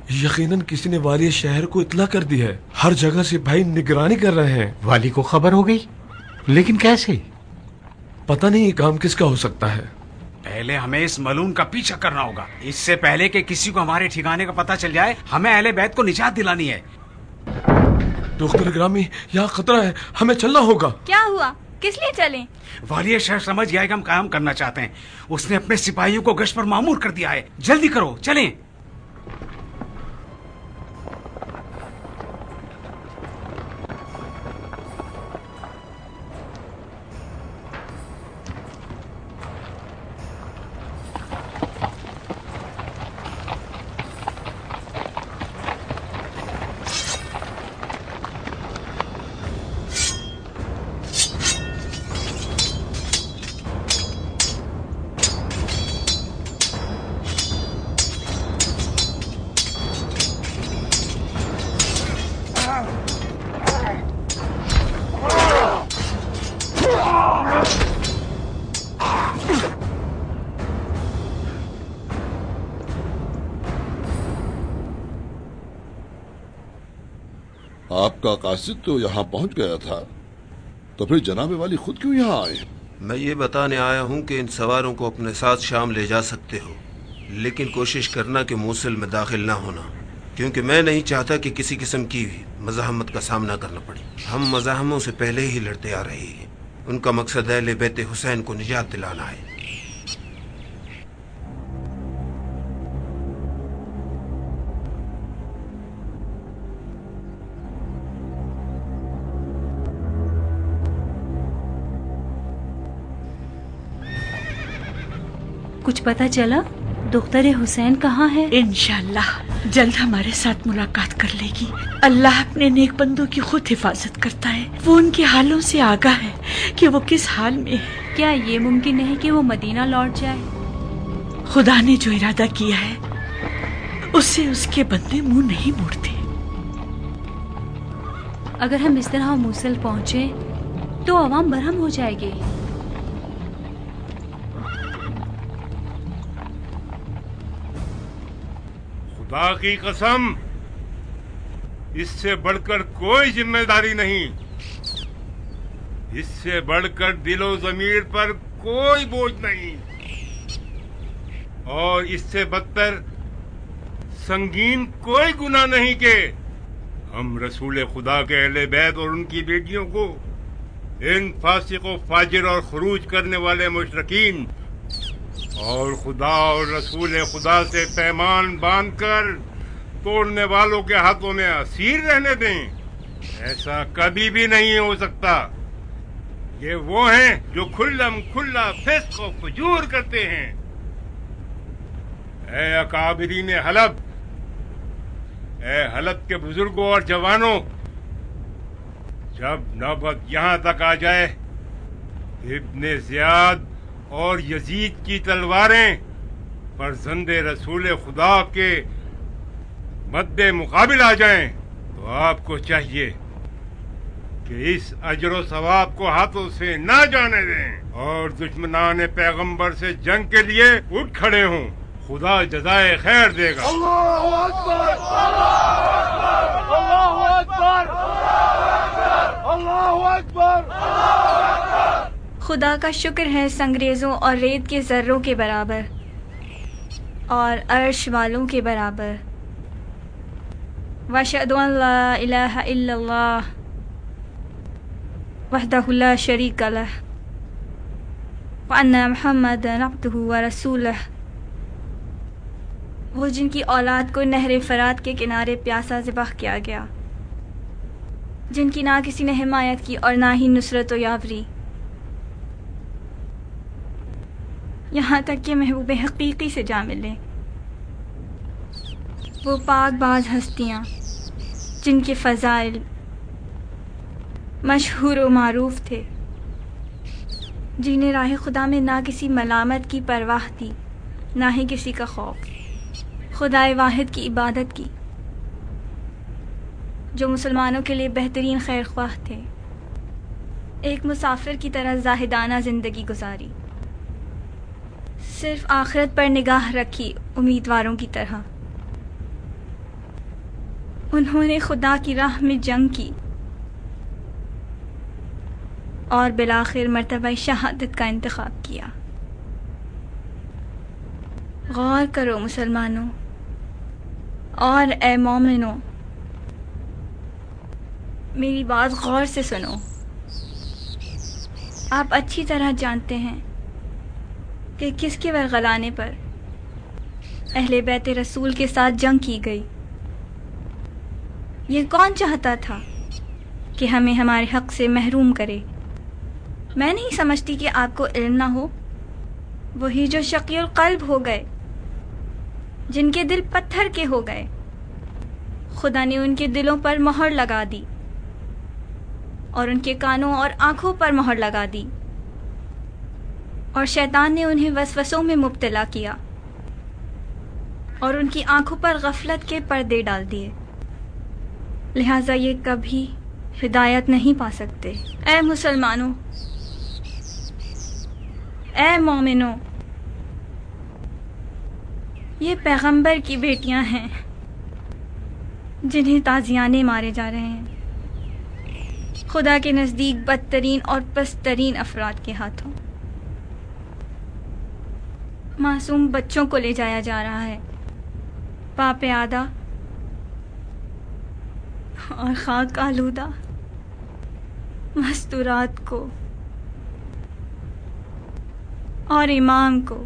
یقیناً کسی نے والی شہر کو اطلاع کر دی ہے. ہر جگہ سے بھائی نگرانی کر رہے ہیں. والی کو خبر ہو گئی؟ لیکن کیسے؟ پتہ نہیں یہ کام کس کا ہو سکتا ہے. پہلے ہمیں اس ملعون کا پیچھا کرنا ہوگا. اس سے پہلے کہ کسی کو ہمارے ٹھکانے کا پتہ چل جائے ہمیں اہل بیت کو نجات دلانی ہے. دختر گرامی یہاں خطرہ ہے، ہمیں چلنا ہوگا. کیا ہوا؟ کس لیے چلیں؟ والی شہر سمجھ گیا کہ ہم قیام کرنا چاہتے ہیں. اس نے اپنے سپاہیوں کو گشت پر مامور کر دیا ہے. جلدی کرو، چلیں. آپ کا قاصد تو یہاں پہنچ گیا تھا، تو پھر جناب والی خود کیوں یہاں آئے؟ میں یہ بتانے آیا ہوں کہ ان سواروں کو اپنے ساتھ شام لے جا سکتے ہو، لیکن کوشش کرنا کہ موصل میں داخل نہ ہونا، کیونکہ میں نہیں چاہتا کہ کسی قسم کی مزاحمت کا سامنا کرنا پڑے. ہم مزاحموں سے پہلے ہی لڑتے آ رہے ہیں. ان کا مقصد اہل بیت حسین کو نجات دلانا ہے. کچھ پتہ چلا؟ دختر حسین کہاں ہے؟ انشاءاللہ جلد ہمارے ساتھ ملاقات کر لے گی. اللہ اپنے نیک بندوں کی خود حفاظت کرتا ہے. وہ ان کے حالوں سے آگاہ ہے کہ وہ کس حال میں ہے. کیا یہ ممکن ہے کہ وہ مدینہ لوٹ جائے؟ خدا نے جو ارادہ کیا ہے اس سے اس کے بندے منہ نہیں موڑتے. اگر ہم اس طرح موصل پہنچے تو عوام برہم ہو جائے گی. خدا کی قسم، اس سے بڑھ کر کوئی ذمہ داری نہیں، اس سے بڑھ کر دل و ضمیر پر کوئی بوجھ نہیں، اور اس سے بدتر سنگین کوئی گناہ نہیں کہ ہم رسول خدا کے اہل بیت اور ان کی بیٹیوں کو ان فاسق و فاجر اور خروج کرنے والے مشرکین اور خدا اور رسول خدا سے پیمان باندھ کر توڑنے والوں کے ہاتھوں میں اسیر رہنے دیں. ایسا کبھی بھی نہیں ہو سکتا. یہ وہ ہیں جو کھلم کھلا فسق و فجور کرتے ہیں. اے اکابرین حلب، اے حلب کے بزرگوں اور جوانوں، جب نوبت یہاں تک آ جائے ابن زیاد اور یزید کی تلواریں فرزند رسول خدا کے مد مقابل آ جائیں، تو آپ کو چاہیے کہ اس اجر و ثواب کو ہاتھوں سے نہ جانے دیں اور دشمنان پیغمبر سے جنگ کے لیے اٹھ کھڑے ہوں. خدا جزائے خیر دے گا. اللہ اکبر، اللہ اکبر، اللہ اکبر. خدا کا شکر ہے سنگریزوں اور ریت کے ذروں کے برابر اور عرش والوں کے برابر. واشہد ان لا الہ الا اللہ وحدہ لا شریک لہ وان محمدا عبدہ ورسولہ. وہ جن کی اولاد کو نہر فرات کے کنارے پیاسا ذبح کیا گیا، جن کی نہ کسی نے حمایت کی اور نہ ہی نصرت و یاوری، یہاں تک کہ محبوب حقیقی سے جا ملے. وہ پاک باز ہستیاں جن کے فضائل مشہور و معروف تھے، جنہیں راہ خدا میں نہ کسی ملامت کی پرواہ تھی نہ ہی کسی کا خوف. خدائے واحد کی عبادت کی، جو مسلمانوں کے لیے بہترین خیر خواہ تھے. ایک مسافر کی طرح زاہدانہ زندگی گزاری، صرف آخرت پر نگاہ رکھی امیدواروں کی طرح. انہوں نے خدا کی راہ میں جنگ کی اور بالآخر مرتبہ شہادت کا انتخاب کیا۔ غور کرو مسلمانوں اور اے مومنوں، میری بات غور سے سنو۔ آپ اچھی طرح جانتے ہیں کہ کس کے ورغلانے پر اہل بیت رسول کے ساتھ جنگ کی گئی۔ یہ کون چاہتا تھا کہ ہمیں ہمارے حق سے محروم کرے؟ میں نہیں سمجھتی کہ آپ کو علم نہ ہو۔ وہی جو شقی القلب ہو گئے، جن کے دل پتھر کے ہو گئے، خدا نے ان کے دلوں پر مہر لگا دی اور ان کے کانوں اور آنکھوں پر مہر لگا دی، اور شیطان نے انہیں وسوسوں میں مبتلا کیا اور ان کی آنکھوں پر غفلت کے پردے ڈال دیے، لہٰذا یہ کبھی ہدایت نہیں پا سکتے۔ اے مسلمانوں، اے مومنوں، یہ پیغمبر کی بیٹیاں ہیں جنہیں تازیانے مارے جا رہے ہیں خدا کے نزدیک بدترین اور پسترین افراد کے ہاتھوں۔ معصوم بچوں کو لے جایا جا رہا ہے، پاپ آدھا اور خاک آلودہ مستورات کو اور امام کو،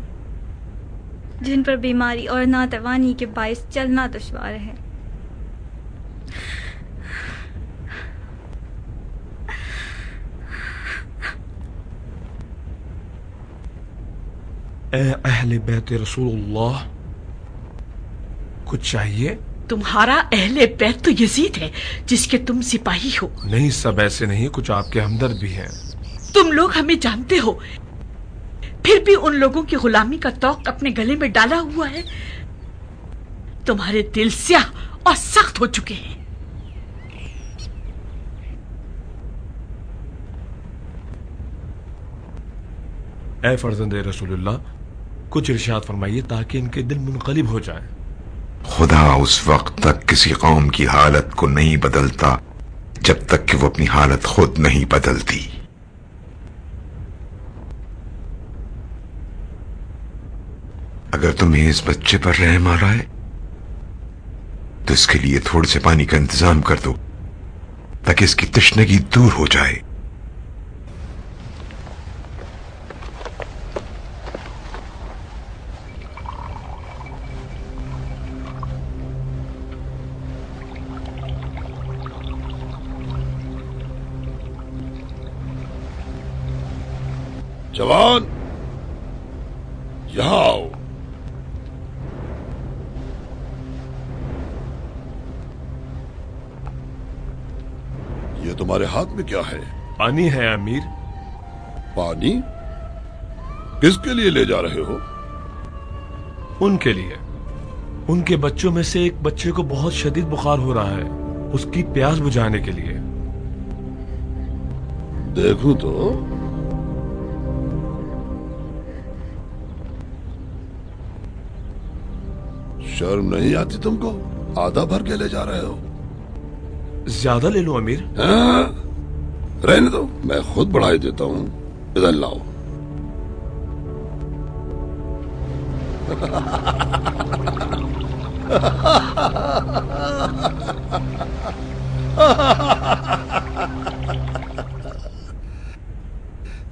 جن پر بیماری اور ناتوانی کے باعث چلنا دشوار ہے۔ اے اہل بیت رسول اللہ، کچھ چاہیے؟ تمہارا اہل بیت تو یزید ہے جس کے تم سپاہی ہو۔ نہیں، سب ایسے نہیں، کچھ آپ کے ہمدرد بھی ہیں۔ تم لوگ ہمیں جانتے ہو، پھر بھی ان لوگوں کی غلامی کا توق اپنے گلے میں ڈالا ہوا ہے۔ تمہارے دل سیاہ اور سخت ہو چکے ہیں۔ اے فرزند رسول اللہ، کچھ ارشاد فرمائیے تاکہ ان کے دل منقلب ہو جائیں۔ خدا اس وقت تک کسی قوم کی حالت کو نہیں بدلتا جب تک کہ وہ اپنی حالت خود نہیں بدلتی۔ اگر تمہیں اس بچے پر رحم آ رہا ہے تو اس کے لیے تھوڑے سے پانی کا انتظام کر دو تاکہ اس کی تشنگی دور ہو جائے۔ جوان، یہاں آؤ۔ یہ تمہارے ہاتھ میں کیا ہے؟ پانی ہے امیر۔ پانی؟ کس کے لیے لے جا رہے ہو؟ ان کے لیے۔ ان کے بچوں میں سے ایک بچے کو بہت شدید بخار ہو رہا ہے، اس کی پیاس بجھانے کے لیے۔ دیکھو تو، شرم نہیں آتی تم کو؟ آدھا بھر کے لے جا رہے ہو۔ زیادہ لے لو امیر۔ ہاں، رہنے دو، میں خود بڑھائی دیتا ہوں۔ ادھر لاؤ۔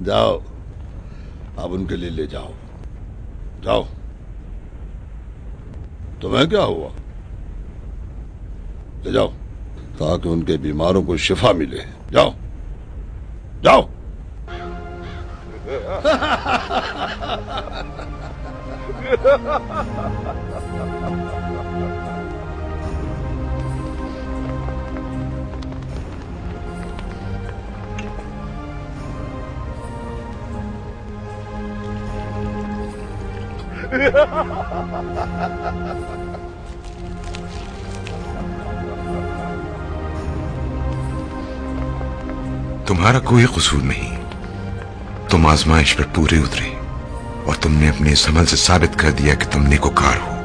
جاؤ، اب ان کے لیے لے جاؤ۔ جاؤ۔ تمہیں کیا ہوا؟ لے جاؤ تاکہ ان کے بیماروں کو شفا ملے۔ جاؤ جاؤ۔ تمہارا کوئی قصور نہیں، تم آزمائش پر پورے اترے اور تم نے اپنے اس عمل سے ثابت کر دیا کہ تم نیکوکار ہو۔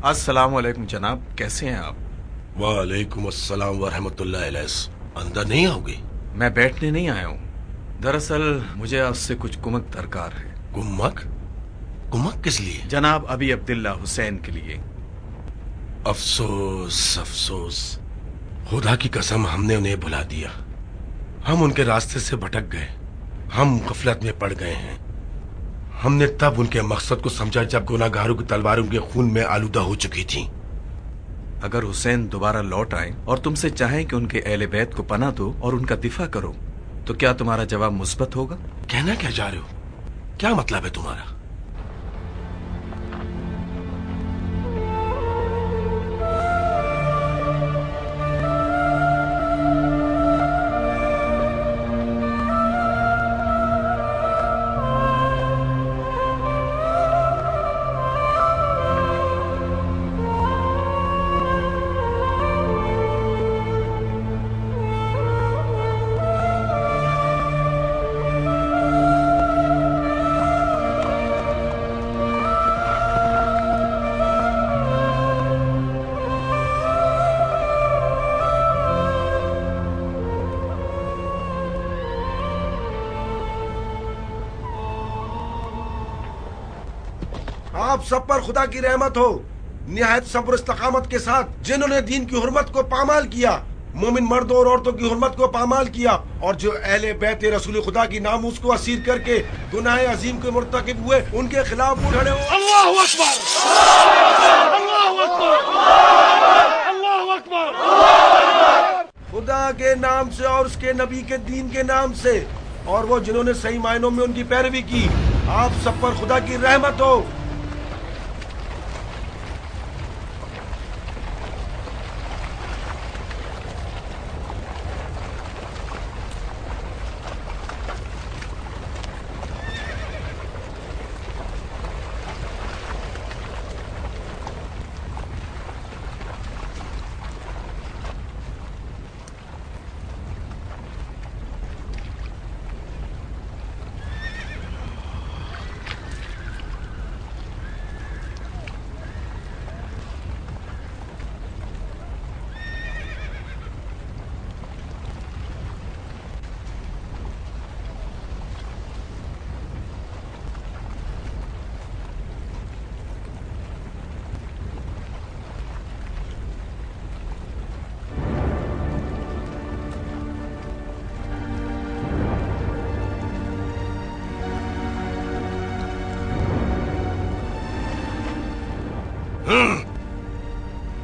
अस्सलाम वालेकुम जनाब, कैसे हैं आप? वालेकुम अस्सलाम वरहमतुल्लाह अलैह। अंदर नहीं आओगे? मैं बैठने नहीं आया हूँ। दरअसल मुझे आपसे कुछ कुमक दरकार है। कुमक? कुमक किस लिए? जनाब अभी अब्दुल्ला हुसैन के लिए। अफसोस अफसोस, खुदा की कसम हमने उन्हें भुला दिया। हम उनके रास्ते से भटक गए, हम गफलत में पड़ गए हैं। हमने तब उनके मकसद को समझा जब गुनाहगारों की तलवारें उनके खून में आलूदा हो चुकी थी। अगर हुसैन दोबारा लौट आए और तुमसे चाहें कि उनके अहले बैत को पनाह दो और उनका दिफा करो, तो क्या तुम्हारा जवाब मुस्बत होगा? कहना क्या चाह रहे हो? क्या मतलब है तुम्हारा? आप सब पर खुदा की रहमत हो, निहायत सब्र इस्तकामत के साथ जिन्होंने दीन की हुर्मत को पामाल किया, मोमिन मर्दों और औरतों की हुर्मत को पामाल किया, और जो अहले बैत रसूल खुदा की नामूस को असीर करके गुनाह अजीम के मुर्तकिब हुए, उनके खिलाफ उठने। अल्लाहु अकबर, अल्लाहु अकबर, अल्लाहु अकबर। खुदा के नाम से और उसके नबी के दीन के नाम से, और वो जिन्होंने सही मायनों में उनकी पैरवी की, आप सब पर खुदा की रहमत हो।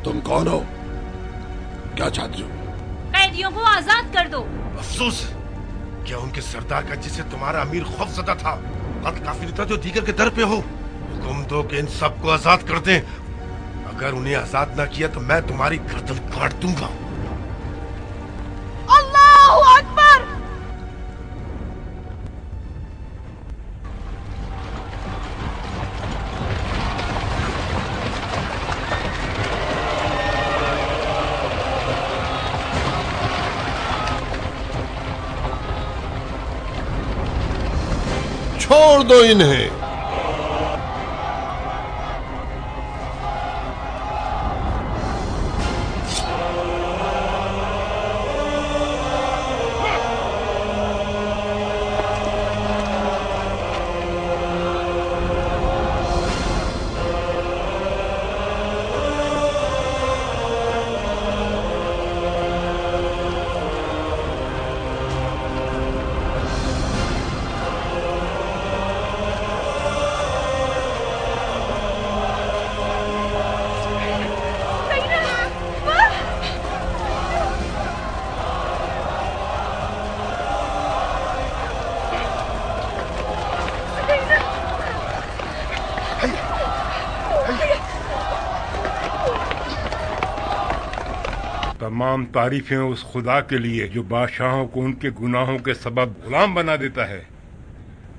तुम कौन हो? क्या चाहती हो? कैदियों को आजाद कर दो। अफसोस, क्या उनके सरदार का जिसे तुम्हारा अमीर खौफजदा था, कत्ल काफिर था, जो दीगर के दर पे हो, हुक्म दो कि इन सबको आजाद कर दें। अगर उन्हें आजाद ना किया तो मैं तुम्हारी गर्दन काट दूंगा। अल्लाहु अकबर। छोड़ दो इन्हें। तमाम तारीफें उस खुदा के लिए जो बादशाहों को उनके गुनाहों के सबब गुलाम बना देता है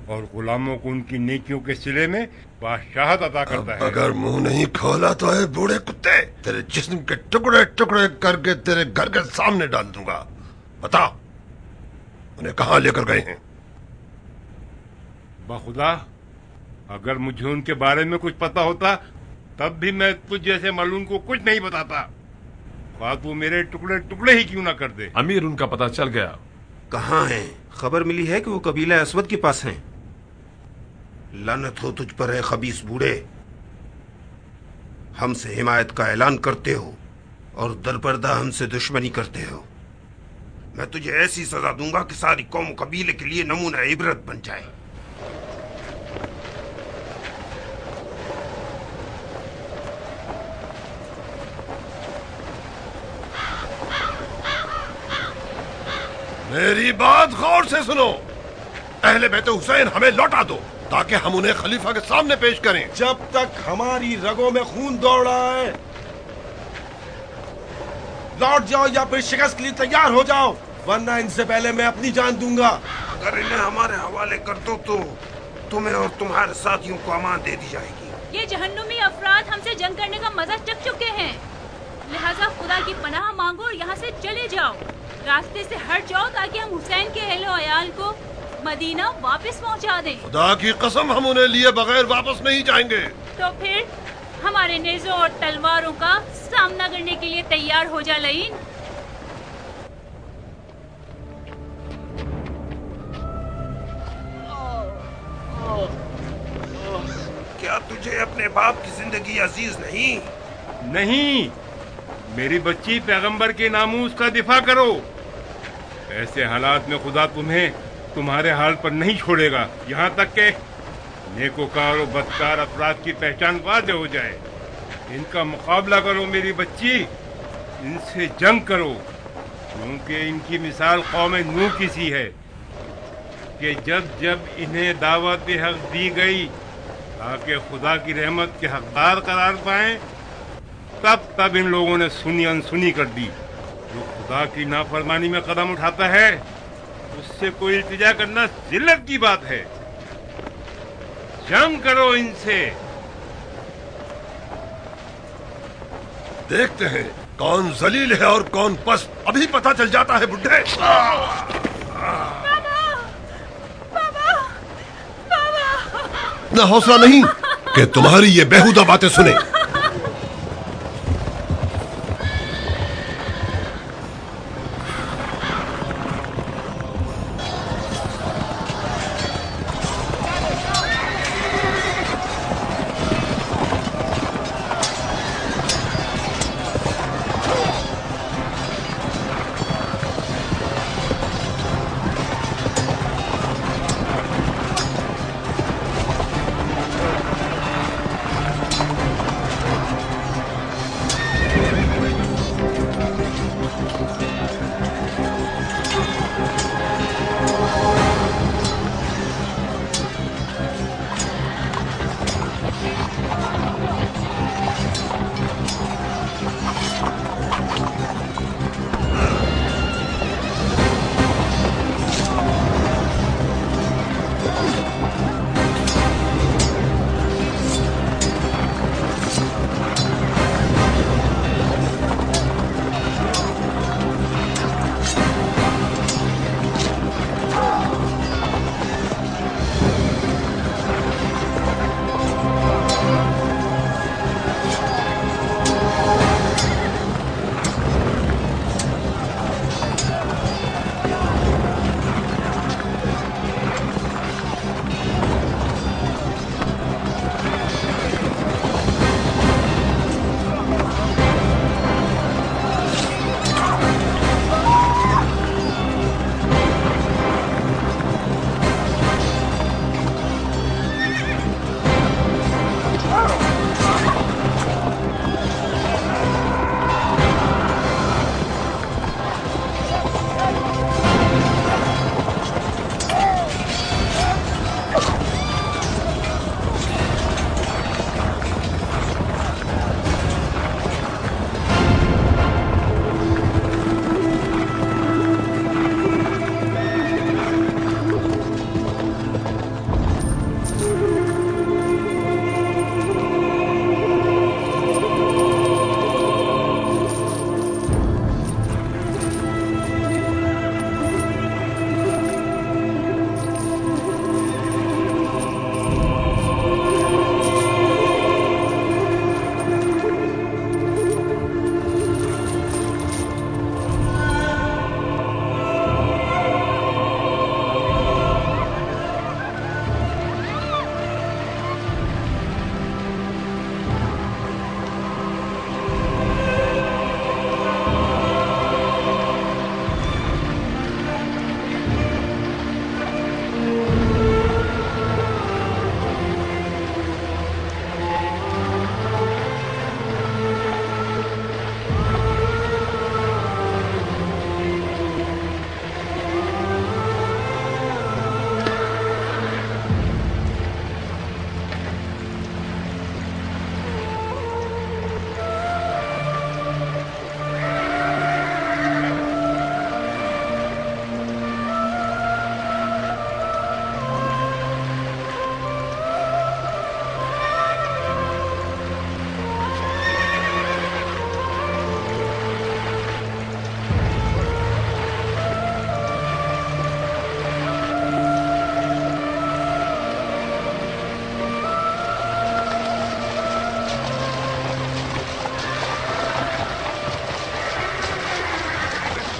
और गुलामों को उनकी नेकियों के सिले में बादशाहत अता करता है। अगर मुंह नहीं खोला तो है बूढ़े कुत्ते, तेरे जिस्म के टुकड़े टुकड़े करके तेरे घर के सामने डाल दूंगा। बता, उन्हें कहाँ लेकर गए हैं? बाखुदा, अगर मुझे उनके बारे में कुछ पता होता तब भी मैं तुझ जैसे मलून को कुछ नहीं बताता, ख्वाह तू मेरे टुकड़े टुकड़े ही क्यों ना कर दे। अमीर, उनका पता चल गया। कहाँ हैं? खबर मिली है कि वो कबीला असवद के पास हैं। लानत हो तुझ पर है खबीस बूढ़े, हमसे हिमायत का ऐलान करते हो और दरपर्दा हमसे दुश्मनी करते हो। मैं तुझे ऐसी सजा दूंगा कि सारी कौम कबीले के लिए नमूना इबरत बन जाए। मेरी बात गौर से सुनो। अहले बैत हुसैन हमें लौटा दो ताकि हम उन्हें खलीफा के सामने पेश करें। जब तक हमारी रगों में खून दौड़ रहा है, लौट जाओ या फिर शिकस्त के लिए तैयार हो जाओ, वरना इनसे पहले मैं अपनी जान दूंगा। अगर इन्हें हमारे हवाले कर दो तो तुम्हें और तुम्हारे साथियों को अमान दे दी जाएगी। ये जहन्नुमी अफराद हमसे जंग करने का मजा चख चुके हैं, लिहाजा खुदा की पनाह मांगो और यहाँ से चले जाओ। रास्ते से हट जाओ ताकि हम हुसैन के अहलो अयाल को मदीना वापस पहुँचा दें। खुदा की कसम हम उन्हें लिए बगैर वापस नहीं जाएंगे। तो फिर हमारे नेज़ों और तलवारों का सामना करने के लिए तैयार हो जा लईन। क्या तुझे अपने बाप की जिंदगी अजीज नहीं? नहीं, मेरी बच्ची पैगंबर के नामूस का दिफा करो। ऐसे हालात में खुदा तुम्हें तुम्हारे हाल पर नहीं छोड़ेगा, यहाँ तक के नेकोकार और बदकार अफराद की पहचान वादे हो जाए। इनका मुकाबला करो मेरी बच्ची, इनसे जंग करो, क्योंकि इनकी मिसाल कौम नूह की सी है कि जब जब इन्हें दावत हक दी गई ताकि खुदा की रहमत के हकदार करार पाएं, तब तब इन लोगों ने सुनी अनसुनी कर दी। जो खुदा की नाफरमानी में कदम उठाता है उससे कोई इल्तिजा करना जिल्लत की बात है। जंग करो इनसे। देखते हैं कौन जलील है और कौन पस्त, अभी पता चल जाता है बुड्ढे। इतना हौसला नहीं कि तुम्हारी ये बेहुदा बातें सुने।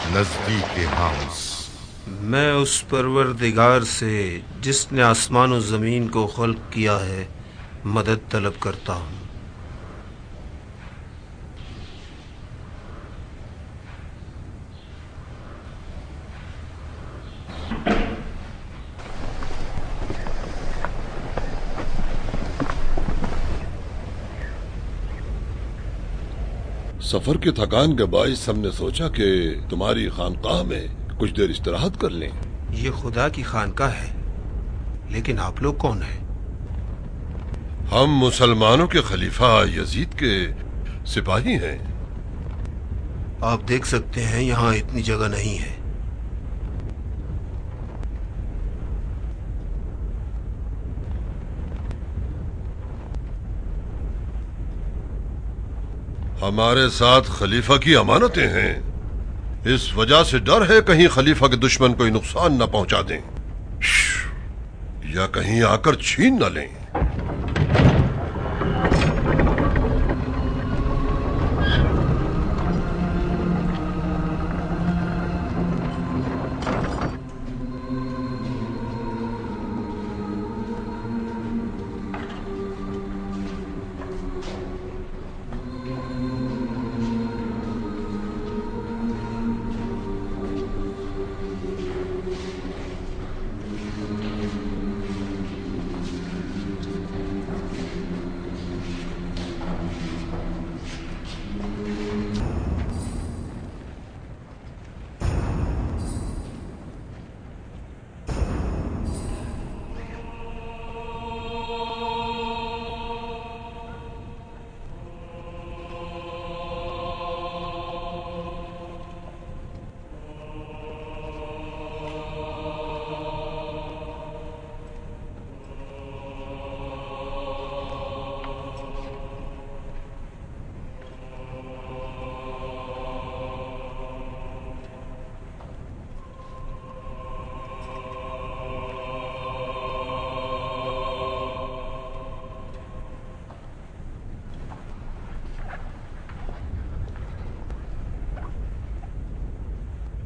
नजदीक हाउस। मैं उस परवरदिगार से जिसने आसमान और जमीन को खल्क किया है मदद तलब करता हूँ। सफर के थकान के बाइस हमने सोचा कि तुम्हारी खानकाह में कुछ देर इस्तराहत कर लें। ये खुदा की खानकाह है, लेकिन आप लोग कौन हैं? हम मुसलमानों के खलीफा यजीद के सिपाही हैं। आप देख सकते हैं यहाँ इतनी जगह नहीं है। हमारे साथ खलीफा की अमानतें हैं, इस वजह से डर है कहीं खलीफा के दुश्मन कोई नुकसान न पहुंचा दें या कहीं आकर छीन न लें।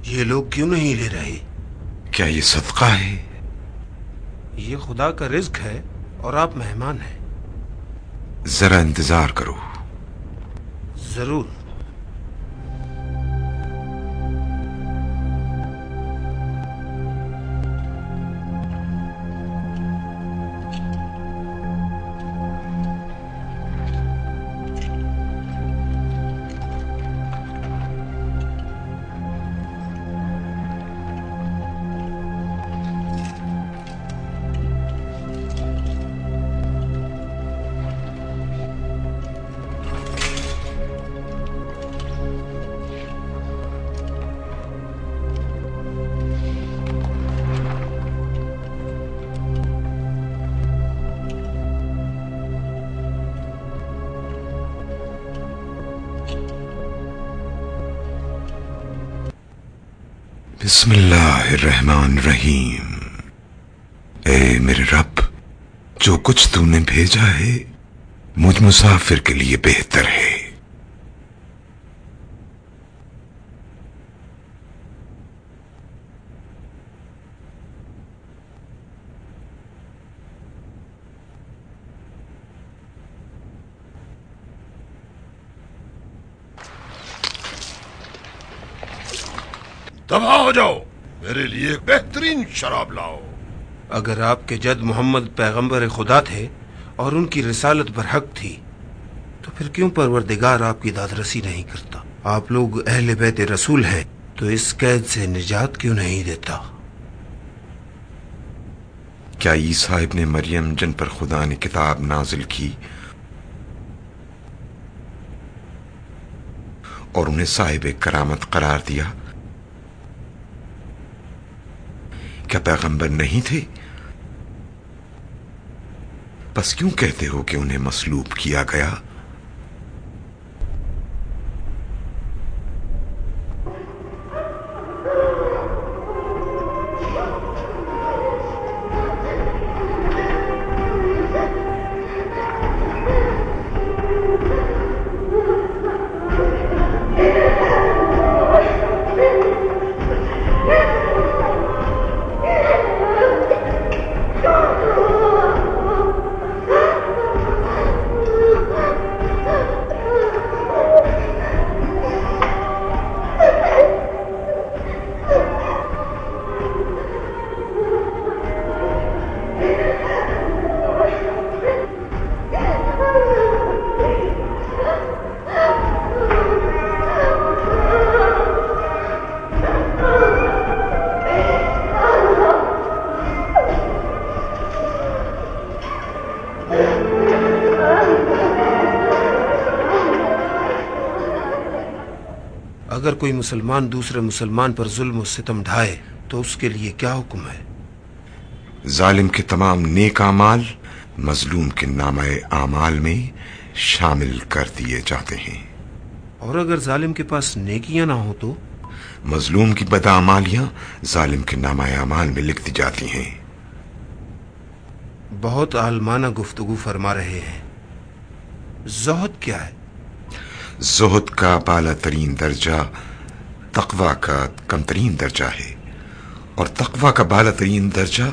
ये लोग क्यों नहीं ले रहे? क्या ये सदका है? ये खुदा का रिज्क है और आप मेहमान हैं। जरा इंतजार करो। जरूर। बिस्मिल्लाहिर्रहमानिर्रहीम। ए मेरे रब, जो कुछ तूने भेजा है मुझ मुसाफिर के लिए बेहतर है। तबाह हो जाओ, मेरे लिए एक बेहतरीन शराब लाओ। अगर आपके जद मोहम्मद पैगंबर खुदा थे और उनकी रिसालत बरहक थी तो फिर क्यों परवरदिगार आपकी दादरसी नहीं करता? आप लोग अहले बैत रसूल हैं तो इस कैद से निजात क्यों नहीं देता? क्या ईसा इब्ने मरियम जिन पर खुदा ने किताब नाजिल की और उन्हें साहिब करामत करार दिया, क्या पैगंबर नहीं थे? बस क्यों कहते हो कि उन्हें मसलूब किया गया? اگر کوئی مسلمان دوسرے مسلمان پر ظلم و ستم ڈھائے تو اس کے لیے کیا حکم ہے؟ ظالم کے تمام نیک اعمال مظلوم کے نامہ اعمال میں شامل کر دیے جاتے ہیں. اور اگر ظالم کے پاس نیکیاں نہ ہوں تو؟ مظلوم کی بداعمالیاں ظالم کے نامہ اعمال میں لکھ دی جاتی ہیں. بہت عالمانہ گفتگو فرما رہے ہیں. زہد کیا ہے؟ زہد کا بالا ترین درجہ تقوی کا کم ترین درجہ ہے، اور تقوی کا بالا ترین درجہ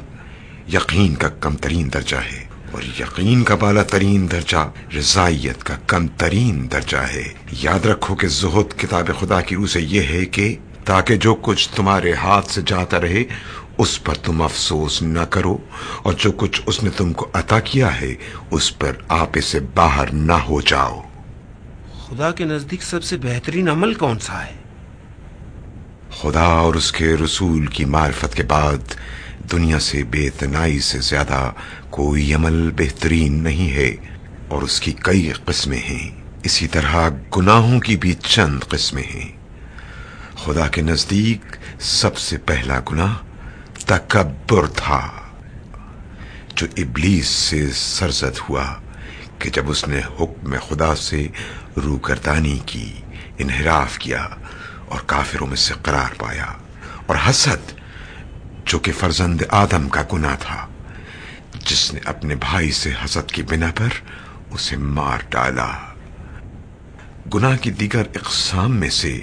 یقین کا کم ترین درجہ ہے، اور یقین کا بالا ترین درجہ رضائیت کا کم ترین درجہ ہے. یاد رکھو کہ زہد کتاب خدا کی روح سے یہ ہے کہ تاکہ جو کچھ تمہارے ہاتھ سے جاتا رہے اس پر تم افسوس نہ کرو، اور جو کچھ اس نے تم کو عطا کیا ہے اس پر آپے سے باہر نہ ہو جاؤ. خدا کے نزدیک سب سے بہترین عمل کون سا ہے؟ خدا اور اس کے رسول کی معرفت کے بعد دنیا سے بے اتنائی سے زیادہ کوئی عمل بہترین نہیں ہے، اور اس کی کئی قسمیں ہیں. اسی طرح گناہوں کی بھی چند قسمیں ہیں. خدا کے نزدیک سب سے پہلا گناہ تکبر تھا، جو ابلیس سے سرزد ہوا کہ جب اس نے حکم خدا سے روگردانی کی، انحراف کیا اور کافروں میں سے قرار پایا. اور حسد، جو کہ فرزند آدم کا گناہ تھا، جس نے اپنے بھائی سے حسد کی بنا پر اسے مار ڈالا. گناہ کی دیگر اقسام میں سے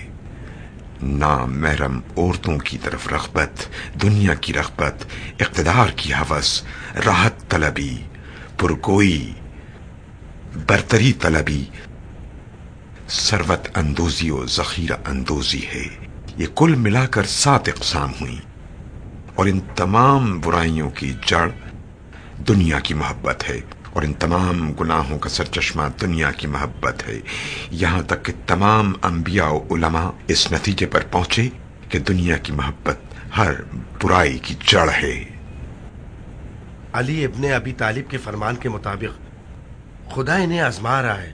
نامحرم عورتوں کی طرف رغبت، دنیا کی رغبت، اقتدار کی ہوس، راحت طلبی، پرگوئی، برتری طلبی، ثروت اندوزی و ذخیرہ اندوزی ہے. یہ کل ملا کر 7 اقسام ہوئیں، اور ان تمام برائیوں کی جڑ دنیا کی محبت ہے، اور ان تمام گناہوں کا سرچشمہ دنیا کی محبت ہے. یہاں تک کہ تمام انبیاء و علماء اس نتیجے پر پہنچے کہ دنیا کی محبت ہر برائی کی جڑ ہے. علی ابن ابی طالب کے فرمان کے مطابق خدا انہیں آزما رہا ہے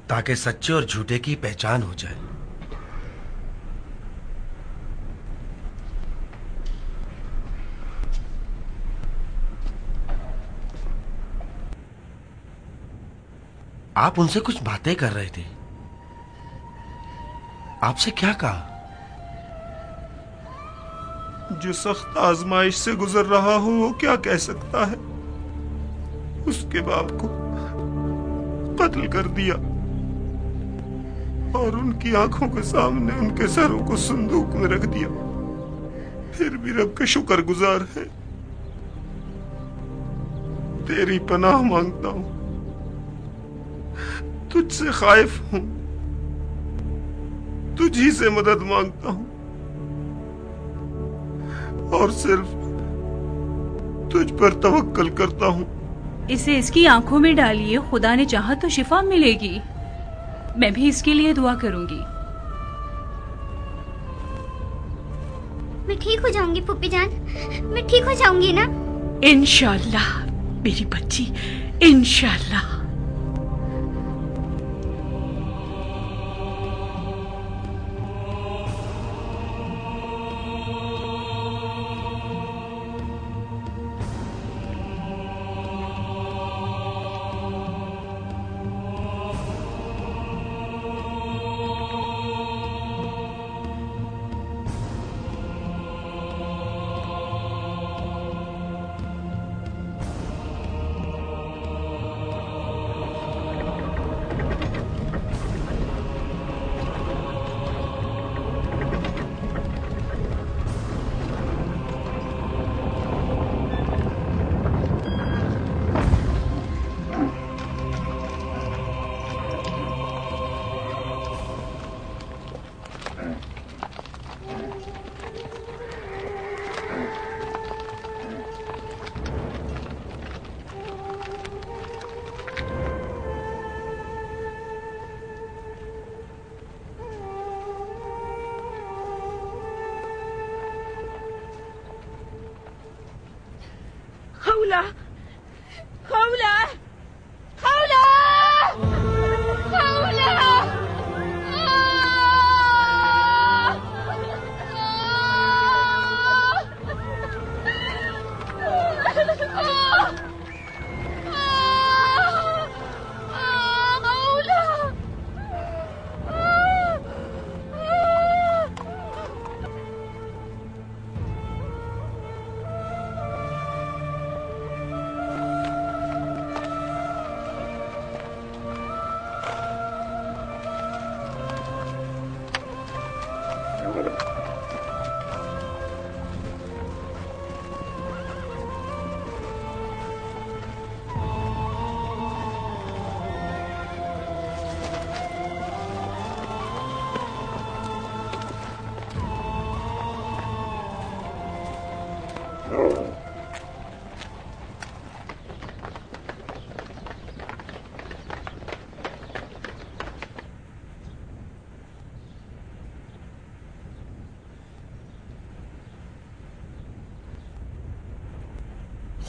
تاکہ سچے اور جھوٹے کی پہچان ہو جائے. آپ ان سے کچھ باتیں کر رہے تھے. آپ سے کیا کہا؟ جو سخت آزمائش سے گزر رہا ہو وہ کیا کہہ سکتا ہے؟ اس کے باپ کو قتل کر دیا اور ان کی آنکھوں کے سامنے ان کے سروں کو صندوق میں رکھ دیا، پھر بھی رب کا شکر گزار ہے. تیری پناہ مانگتا ہوں، تجھ سے خائف ہوں، تجھ ہی سے مدد مانگتا ہوں، اور صرف تجھ پر توکل کرتا ہوں. اسے اس کی آنکھوں میں ڈالیے، خدا نے چاہا تو شفا ملے گی. میں بھی اس کے لیے دعا کروں گی. میں ٹھیک ہو جاؤں گی پھوپھی جان، میں ٹھیک ہو جاؤں گی نا؟ انشاءاللہ میری بچی، انشاءاللہ. خولا خولا خولا خولا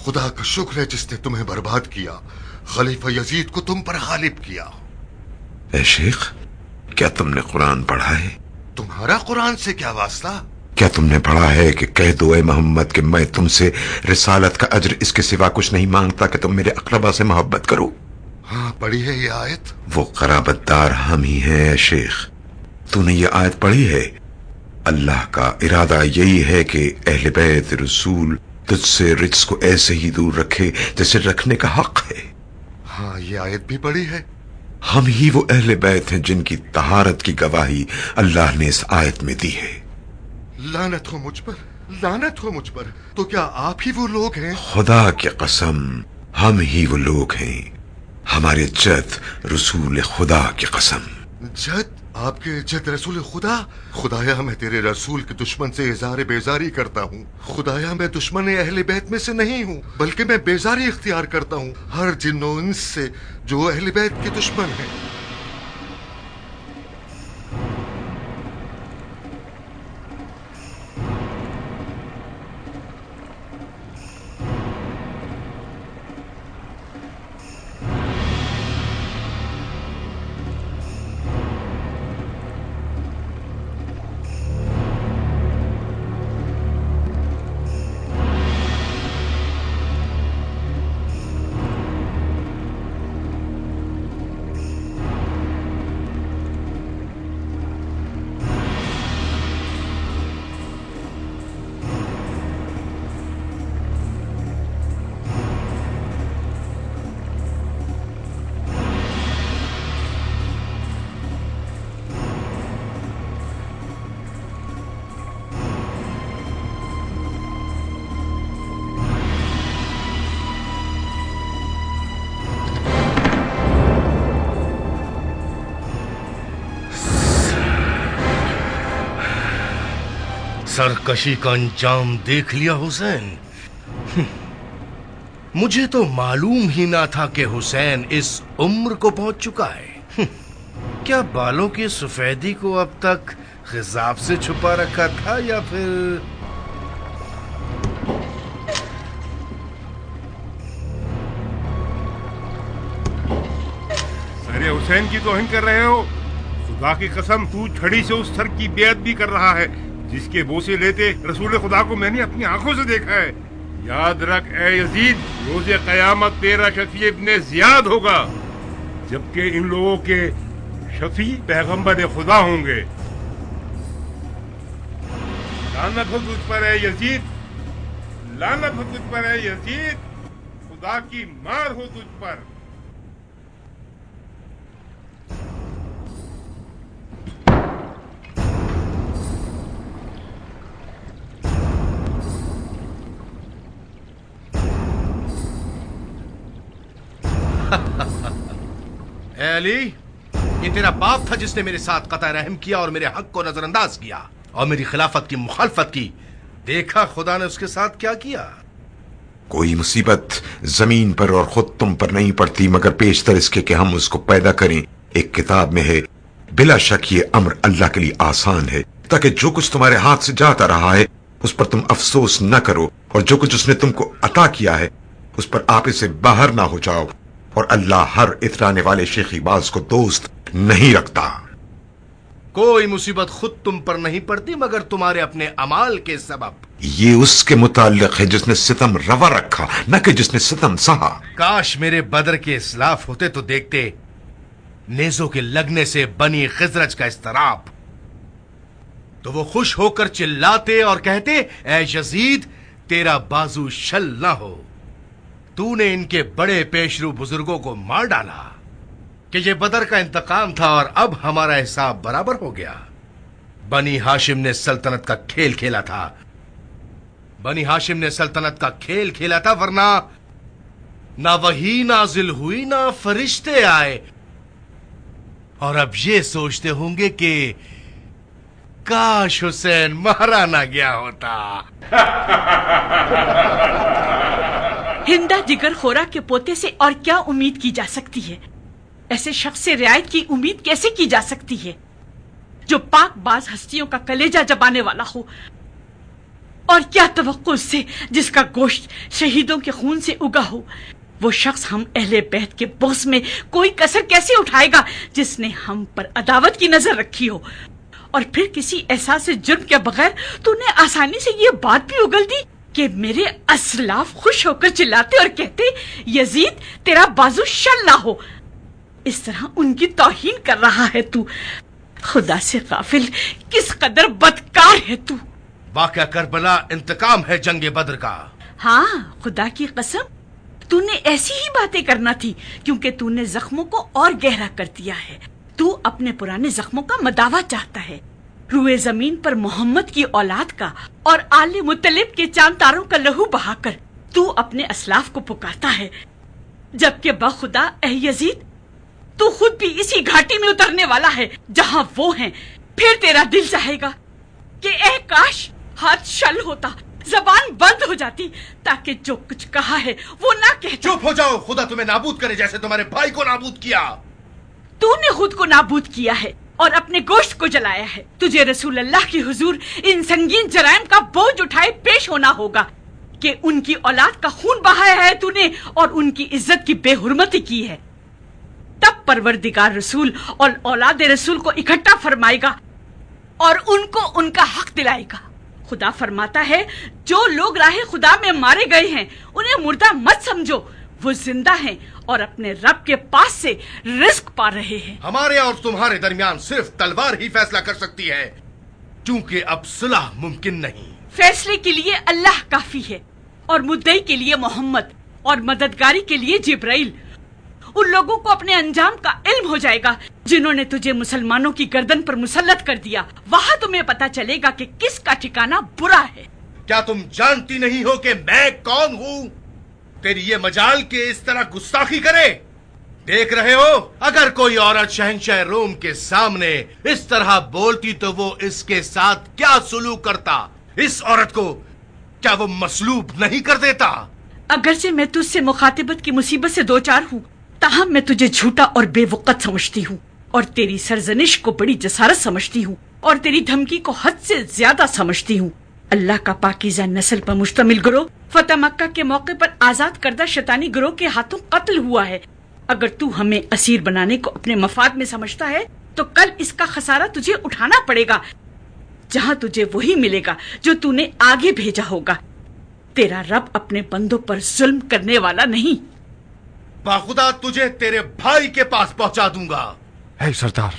خدا کا شکر ہے جس نے تمہیں برباد کیا، خلیفہ یزید کو تم پر غالب کیا۔ اے شیخ، کیا تم نے قرآن پڑھا ہے؟ تمہارا قرآن سے کیا واسطہ؟ کیا تم نے پڑھا ہے کہ کہہ دو اے محمد کہ میں تم سے رسالت کا اجر اس کے سوا کچھ نہیں مانگتا کہ تم میرے اقربا سے محبت کرو؟ ہاں پڑھی ہے یہ آیت۔ وہ قرابت دار ہم ہی ہیں اے شیخ۔ تو نے یہ آیت پڑھی ہے؟ اللہ کا ارادہ یہی ہے کہ اہل بیت رسول تجھ سے رجس کو ایسے ہی دور رکھے جیسے رکھنے کا حق ہے۔ ہاں یہ آیت بھی پڑھی ہے۔ ہم ہی وہ اہل بیت ہیں جن کی طہارت کی گواہی اللہ نے اس آیت میں دی ہے۔ لعنت ہو مجھ پر، لعنت ہو مجھ پر، تو کیا آپ ہی وہ لوگ ہیں؟ خدا کی قسم ہم ہی وہ لوگ ہیں، ہمارے جد رسول خدا کی قسم۔ جد؟ آپ کے جد رسول خدا؟ خدایا میں تیرے رسول کے دشمن سے اظہار بیزاری کرتا ہوں۔ خدایا میں دشمن اہل بیت میں سے نہیں ہوں، بلکہ میں بیزاری اختیار کرتا ہوں ہر جن و انس سے جو اہل بیت کے دشمن ہیں۔ سرکشی کا انجام دیکھ لیا حسین؟ مجھے تو معلوم ہی نہ تھا کہ حسین اس عمر کو پہنچ چکا ہے۔ کیا بالوں کی سفیدی کو اب تک خضاب سے چھپا رکھا تھا یا پھر سر حسین کی توہین کر رہے ہو؟ خدا کی قسم تو چھڑی سے اس سر کی بیعت بھی کر رہا ہے جس کے بوسے لیتے رسول خدا کو میں نے اپنی آنکھوں سے دیکھا ہے۔ یاد رکھ اے یزید، روز قیامت تیرا شفیع ابن زیاد ہوگا، جبکہ ان لوگوں کے شفیع پیغمبر خدا ہوں گے۔ لعنت ہو تجھ پر اے یزید، لعنت ہو تجھ پر اے یزید، خدا کی مار ہو تجھ پر۔ اے علی، یہ تیرا باپ تھا جس نے میرے ساتھ قطع رحم کیا اور میرے حق کو نظر انداز کیا اور میری خلافت کی مخالفت کی۔ دیکھا خدا نے اس کے ساتھ کیا کیا؟ کوئی مصیبت زمین پر اور خود تم پر نہیں پڑتی مگر پیشتر اس کے کہ ہم اس کو پیدا کریں۔ ایک کتاب میں ہے، بلا شک یہ امر اللہ کے لیے آسان ہے، تاکہ جو کچھ تمہارے ہاتھ سے جاتا رہا ہے اس پر تم افسوس نہ کرو، اور جو کچھ اس نے تم کو عطا کیا ہے اس پر آپ اسے باہر نہ ہو جاؤ، اور اللہ ہر اترانے والے شیخی باز کو دوست نہیں رکھتا۔ کوئی مصیبت خود تم پر نہیں پڑتی مگر تمہارے اپنے اعمال کے سبب۔ یہ اس کے متعلق ہے جس نے ستم روا رکھا، نہ کہ جس نے ستم سہا۔ کاش میرے بدر کے اسلاف ہوتے تو دیکھتے نیزوں کے لگنے سے بنی خزرج کا اضطراب، تو وہ خوش ہو کر چلاتے اور کہتے اے یزید تیرا بازو شل نہ ہو، تو نے ان کے بڑے پیشرو بزرگوں کو مار ڈالا کہ یہ بدر کا انتقام تھا اور اب ہمارا حساب برابر ہو گیا۔ बनी हाशिम ने सल्तनत का खेल खेला था, बनी हाशिम ने सल्तनत का खेल खेला था, वरना ना वही नाजिल हुई ना फरिश्ते आए, और अब ये सोचते होंगे कि काश हुसैन मारा ना गया होता। हिंदा जिगर खोरा के पोते से और क्या उम्मीद की जा सकती है? ऐसे शख्स से रियायत की उम्मीद कैसे की जा सकती है जो पाकबाज हस्तियों का कलेजा जबाने वाला हो? और क्या तवक्को उससे जिसका गोश्त शहीदों के खून से उगा हो? वो शख्स हम अहले बैत के बोस में कोई कसर कैसे उठाएगा जिसने हम पर अदावत की नजर रखी हो? और फिर किसी एहसास जुर्म के बगैर तूने आसानी से ये बात भी उगल दी कि मेरे असलाफ खुश होकर चिल्लाते और कहते यजीद तेरा बाजू शल्ला हो। इस तरह उनकी तौहीन कर रहा है तू। खुदा से गाफिल किस कदर बदकार है तू। वाक़या करबला इंतकाम है जंगे बद्र का। हाँ, खुदा की कसम तूने ऐसी ही बातें करना थी, क्योंकि तूने जख्मों को और गहरा कर दिया है। तू अपने पुराने जख्मों का मदावा चाहता है, रुए जमीन पर मोहम्मद की औलाद का और आले मुत्तलिब के चांद तारों का लहू बहाकर तू अपने असलाफ को पुकारता है, जबकि बखुदा ए यजीद तू खुद भी इसी घाटी में उतरने वाला है जहां वो हैं। फिर तेरा दिल चाहेगा कि ए काश हाथ शल होता, जबान बंद हो जाती, ताकि जो कुछ कहा है वो ना कहता। चुप हो जाओ, खुदा तुम्हें नाबूद करे जैसे तुम्हारे भाई को नाबूद किया। तूने खुद को नाबूद किया है और अपने गोश्त को जलाया है। तुझे रसूल अल्लाह की हुजूर इन संगीन जराइम का बोझ उठाए पेश होना होगा कि उनकी औलाद का खून बहाया है तूने और उनकी इज्जत की बेहुरमती की है। तब परवरदिगार रसूल और औलाद रसूल को इकट्ठा फरमाएगा और उनको उनका हक दिलाएगा। खुदा फरमाता है, जो लोग राह खुदा में मारे गए हैं उन्हें मुर्दा मत समझो, वो जिंदा हैं और अपने रब के पास से रिस्क पा रहे हैं। हमारे और तुम्हारे दरमियान सिर्फ तलवार ही फैसला कर सकती है, क्योंकि अब सुलह मुमकिन नहीं। फैसले के लिए अल्लाह काफी है और मुद्दई के लिए मोहम्मद और मददगारी के लिए जिब्राइल। उन लोगों को अपने अंजाम का इल्म हो जाएगा जिन्होंने तुझे मुसलमानों की गर्दन पर मुसल्लत कर दिया। वहाँ तुम्हें पता चलेगा कि किसका ठिकाना बुरा है। क्या तुम जानती नहीं हो कि मैं कौन हूँ? तेरी ये मजाल के इस तरह गुस्ताखी करे। देख रहे हो, अगर कोई औरत शहंशाह रोम के सामने इस तरह बोलती तो वो इसके साथ क्या सुलूक करता? इस औरत को क्या वो मसलूब नहीं कर देता? अगरचे मैं तुझसे मुखातिबत की मुसीबत से दो चार हूँ, ताहम मैं तुझे झूठा और बेवकत समझती हूँ और तेरी सरजनिश को बड़ी जसारत समझती हूँ और तेरी धमकी को हद से ज्यादा समझती हूँ। अल्लाह का पाकीज़ा नस्ल पर मुश्तमिल गिरोह फतह मक्का के मौके पर आजाद करदा शैतानी गिरोह के हाथों कत्ल हुआ है। अगर तू हमें असीर बनाने को अपने मफाद में समझता है तो कल इसका खसारा तुझे उठाना पड़ेगा, जहाँ तुझे वही मिलेगा जो तूने आगे भेजा होगा। तेरा रब अपने बंदों पर जुल्म करने वाला नहीं। बाखुदा तुझे तेरे भाई के पास पहुंचा दूंगा। है सरदार,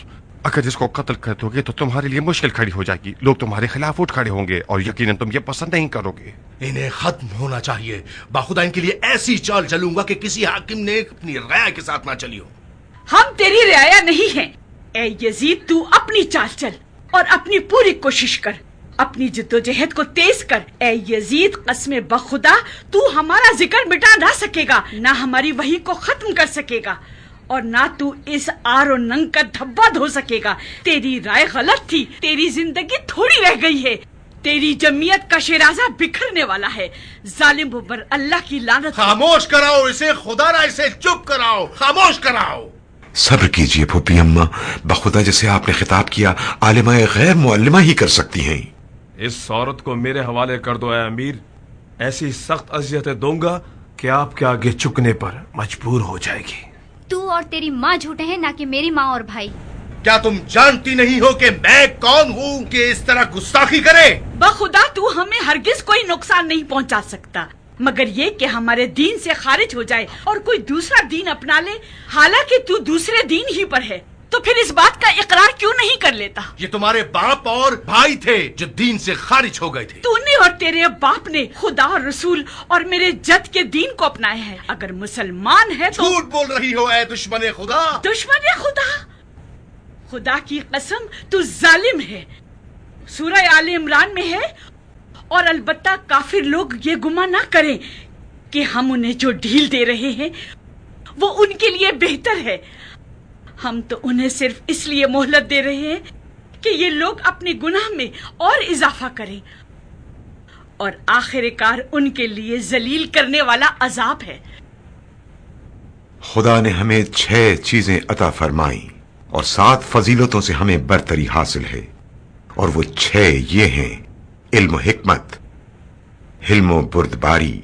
अगर इसको कत्ल कर दोगे तो तुम्हारे लिए मुश्किल खड़ी हो जाएगी। लोग तुम्हारे खिलाफ उठ खड़े होंगे और यकीनन तुम ये पसंद नहीं करोगे। इन्हें खत्म होना चाहिए। बाखुदा इनके लिए ऐसी चाल चलूंगा कि किसी हाकिम ने अपनी राय के साथ ना चली हो। हम तेरी रियाया नहीं हैं। ए यजीद, तू अपनी चाल चल और अपनी पूरी कोशिश कर, अपनी जिद्दोजहद को तेज कर। ए यजीद, कसम बखुदा तू हमारा जिक्र मिटा ना सकेगा, ना हमारी वही को खत्म कर सकेगा और ना तू इस आर और नंग का धब्बा धो सकेगा। तेरी राय गलत थी, तेरी जिंदगी थोड़ी रह गई है, तेरी जमीयत का शिराजा बिखरने वाला है। जालिम पर अल्लाह की लानत। खामोश कराओ इसे, खुदा ना इसे चुप कराओ, खामोश कराओ। सब्र कीजिए फूफी अम्मा, बखुदा जैसे आपने खिताब किया आलिमा गैर मुअल्लिमा ही कर सकती हैं। इस औरत को मेरे हवाले कर दो ए अमीर। ऐसी सख्त अजियतें दूंगा कि आपके आगे झुकने पर मजबूर हो जाएगी। तू और तेरी माँ झूठे हैं, ना कि मेरी माँ और भाई। क्या तुम जानती नहीं हो कि मैं कौन हूँ कि इस तरह गुस्ताखी करे? बखुदा तू हमें हरगिज कोई नुकसान नहीं पहुँचा सकता, मगर ये कि हमारे दीन से खारिज हो जाए और कोई दूसरा दीन अपना ले, हालांकि तू दूसरे दीन ही पर है, तो फिर इस बात का इकरार क्यों नहीं कर लेता? ये तुम्हारे बाप और भाई थे जो दीन से खारिज हो गए थे। तूने और तेरे बाप ने खुदा और रसूल और मेरे जद के दीन को अपनाया है। अगर मुसलमान है तो झूठ बोल रही हो ऐ दुश्मन खुदा। दुश्मन खुदा? खुदा की कसम तू जालिम है। सूरह आले इमरान में है, और अलबत्ता काफिर लोग ये गुमान ना करें कि हम उन्हें जो ढील दे रहे हैं वो उनके लिए बेहतर है। हम तो उन्हें सिर्फ इसलिए मोहलत दे रहे हैं कि ये लोग अपने गुनाह में और इजाफा करें, और आखिरकार उनके लिए जलील करने वाला अजाब है। खुदा ने हमें 6 चीजें अता फरमाई और 7 फजीलतों से हमें बरतरी हासिल है, और वो 6 ये हैं: इल्म हिकमत, हिल्म बुर्दबारी,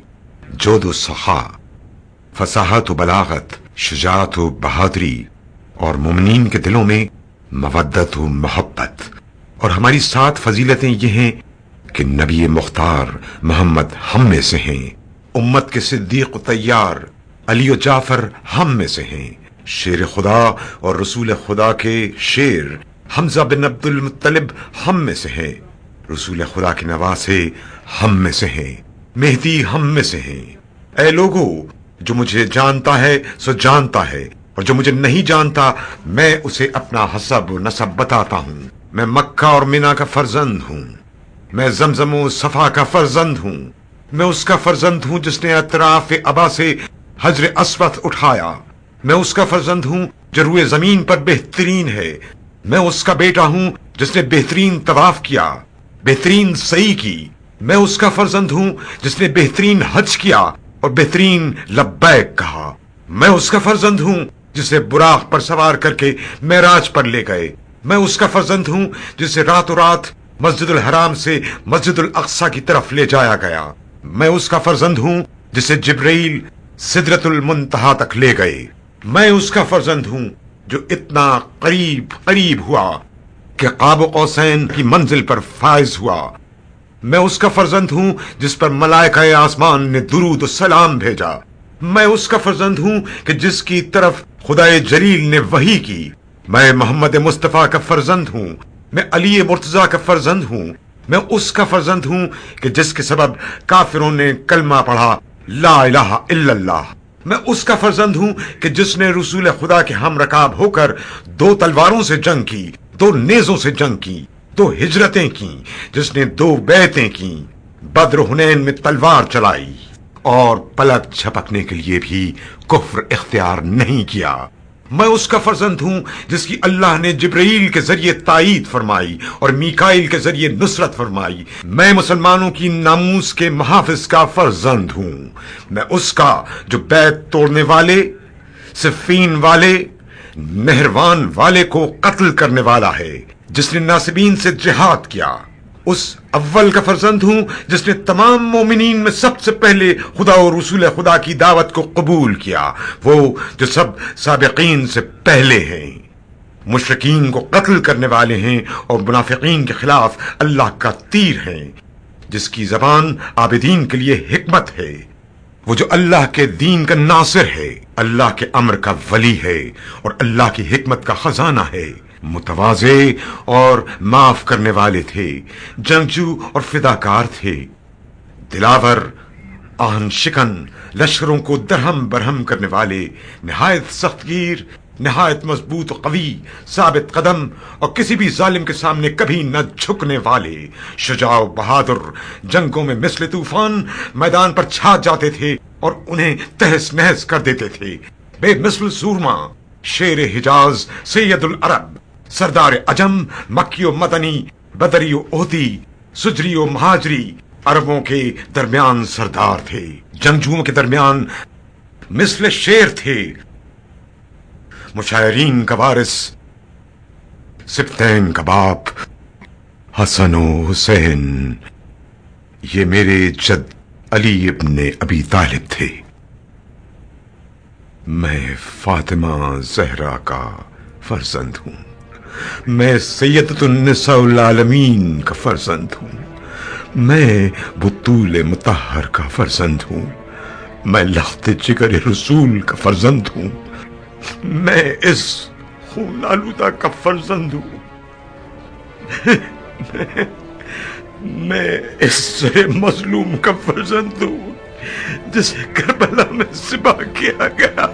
जोदो सखा, फसाहत बलागत, शुजात बहादुरी, और मुमनीन के दिलों में मवद्दत मोहब्बत। और हमारी 7 फजीलतें ये हैं कि नबी मुख्तार मोहम्मद हम में से हैं, उम्मत के सिद्दीक तैयार अली और जाफर हम में से हैं, शेर खुदा और रसूल खुदा के शेर हमजा बिन अब्दुल मुत्तलिब हम में से हैं, रसूल खुदा के नवासे हम में से हैं, मेहदी हम में से हैं। ऐ लोगो, जो मुझे जानता है सो जानता है, और जो मुझे नहीं जानता मैं उसे अपना हसब और नसब बताता हूँ। मैं मक्का और मिना का फर्जंद हूँ, मैं जमजम और सफा का फर्जंद हूँ, मैं उसका फर्जंद हूँ जिसने अतराफ अबा से हजर अस्वद उठाया, मैं उसका फर्जंद हूँ जो रुए जमीन पर बेहतरीन है, मैं उसका बेटा हूँ जिसने बेहतरीन तवाफ किया, बेहतरीन सही की, मैं उसका फर्जंद हूँ जिसने बेहतरीन हज किया और बेहतरीन लब्बैक कहा, मैं उसका फर्जंद हूँ जिसे बुराक पर सवार करके मेराज पर ले गए, मैं उसका फर्जंद हूँ जिसे रातों रात मस्जिदुल हराम से मस्जिदुल अक्सा की तरफ ले जाया गया, मैं उसका फर्जंद हूँ जिसे जिब्रील सिदरतुल मुंतहा तक ले गए, मैं उसका फर्जंद हूँ जो इतना करीब करीब हुआ कि क़ाब कौसैन की मंजिल पर फाइज हुआ, मैं उसका फर्जंद हूँ जिस पर मलाइका आसमान ने दुरूद और सलाम भेजा, मैं उसका फर्जंद हूँ कि जिसकी तरफ खुदाए जलील ने वही की, मैं मोहम्मद मुस्तफा का फर्जंद हूँ, मैं अली मुर्तजा का फर्जंद हूँ, मैं उसका फर्जंद हूँ कि जिसके सबब काफिरों ने कलमा पढ़ा ला इलाहा इल्लल्लाह, मैं उसका फर्जंद हूँ कि जिसने रसूल खुदा के हम रकाब होकर 2 तलवारों से जंग की, 2 नेजों से जंग की, 2 हिजरतें की, जिसने 2 बैतें की, बद्र हुनैन में तलवार चलाई और पलक झपकने के लिए भी कुफ्र इख्तियार नहीं किया, मैं उसका फर्जंद हूँ जिसकी अल्लाह ने जिब्रील के जरिए ताईद फरमाई और मीकाइल के जरिए नुसरत फरमाई, मैं मुसलमानों की नामूस के मुहाफिज का फर्जंद हूँ, मैं उसका जो बैत तोड़ने वाले, सिफीन वाले, नहरवान वाले को कत्ल करने वाला है, जिसने नासिबीन से जिहाद किया, उस अव्वल का फर्जंद हूँ जिसने तमाम मोमिनीन में सबसे पहले खुदा और रसूल खुदा की दावत को कबूल किया, वो जो सब साबिकीन से पहले हैं, मुशरिकीन को कत्ल करने वाले हैं और मुनाफिकीन के खिलाफ अल्लाह का तीर हैं, जिसकी जबान आबिदीन के लिए हिकमत है, वो जो अल्लाह के दीन का नासिर है, अल्लाह के अमर का वली है और अल्लाह की हिकमत का खजाना है, मुतवाज़े और माफ करने वाले थे, जंगजू और फिदाकार थे, दिलावर, आहन शिकन, लश्करों को दरहम बरहम करने वाले, निहायत सख्तगीर, निहायत मजबूत कवी, साबित कदम और किसी भी जालिम के सामने कभी न झुकने वाले, शुजाओ बहादुर, जंगों में मिस्ल तूफान मैदान पर छा जाते थे और उन्हें तहस नहस कर देते थे, बेमिस्ल सूरमा, शेर हिजाज, सैयदुल अरब, सरदार अजम, मक्कियो मदनी, बदरियो ओहदी, सुजरियो महाजरी, अरबों के दरमियान सरदार थे, जंगजुओं के दरमियान मिस्ल शेर थे, मुशायरीन का वारिस, सिब्तैन का बाप, हसन और हुसैन, ये मेरे जद अली इब्ने अबी तालिब थे, मैं फातिमा जहरा का फर्जंद हूँ, मैं सैयदतुन्निसाउल आलमीन का फर्जंद हूँ, मैं बुतूल मुतहर का फर्जंद हूँ, मैं लख्त जिगर रसूल का फर्जंद हूँ, मैं इस खून आलूदा का फर्जंद हूँ, मैं इस मजलूम का फर्जंद हूँ जिसे करबला में ज़िबा किया गया।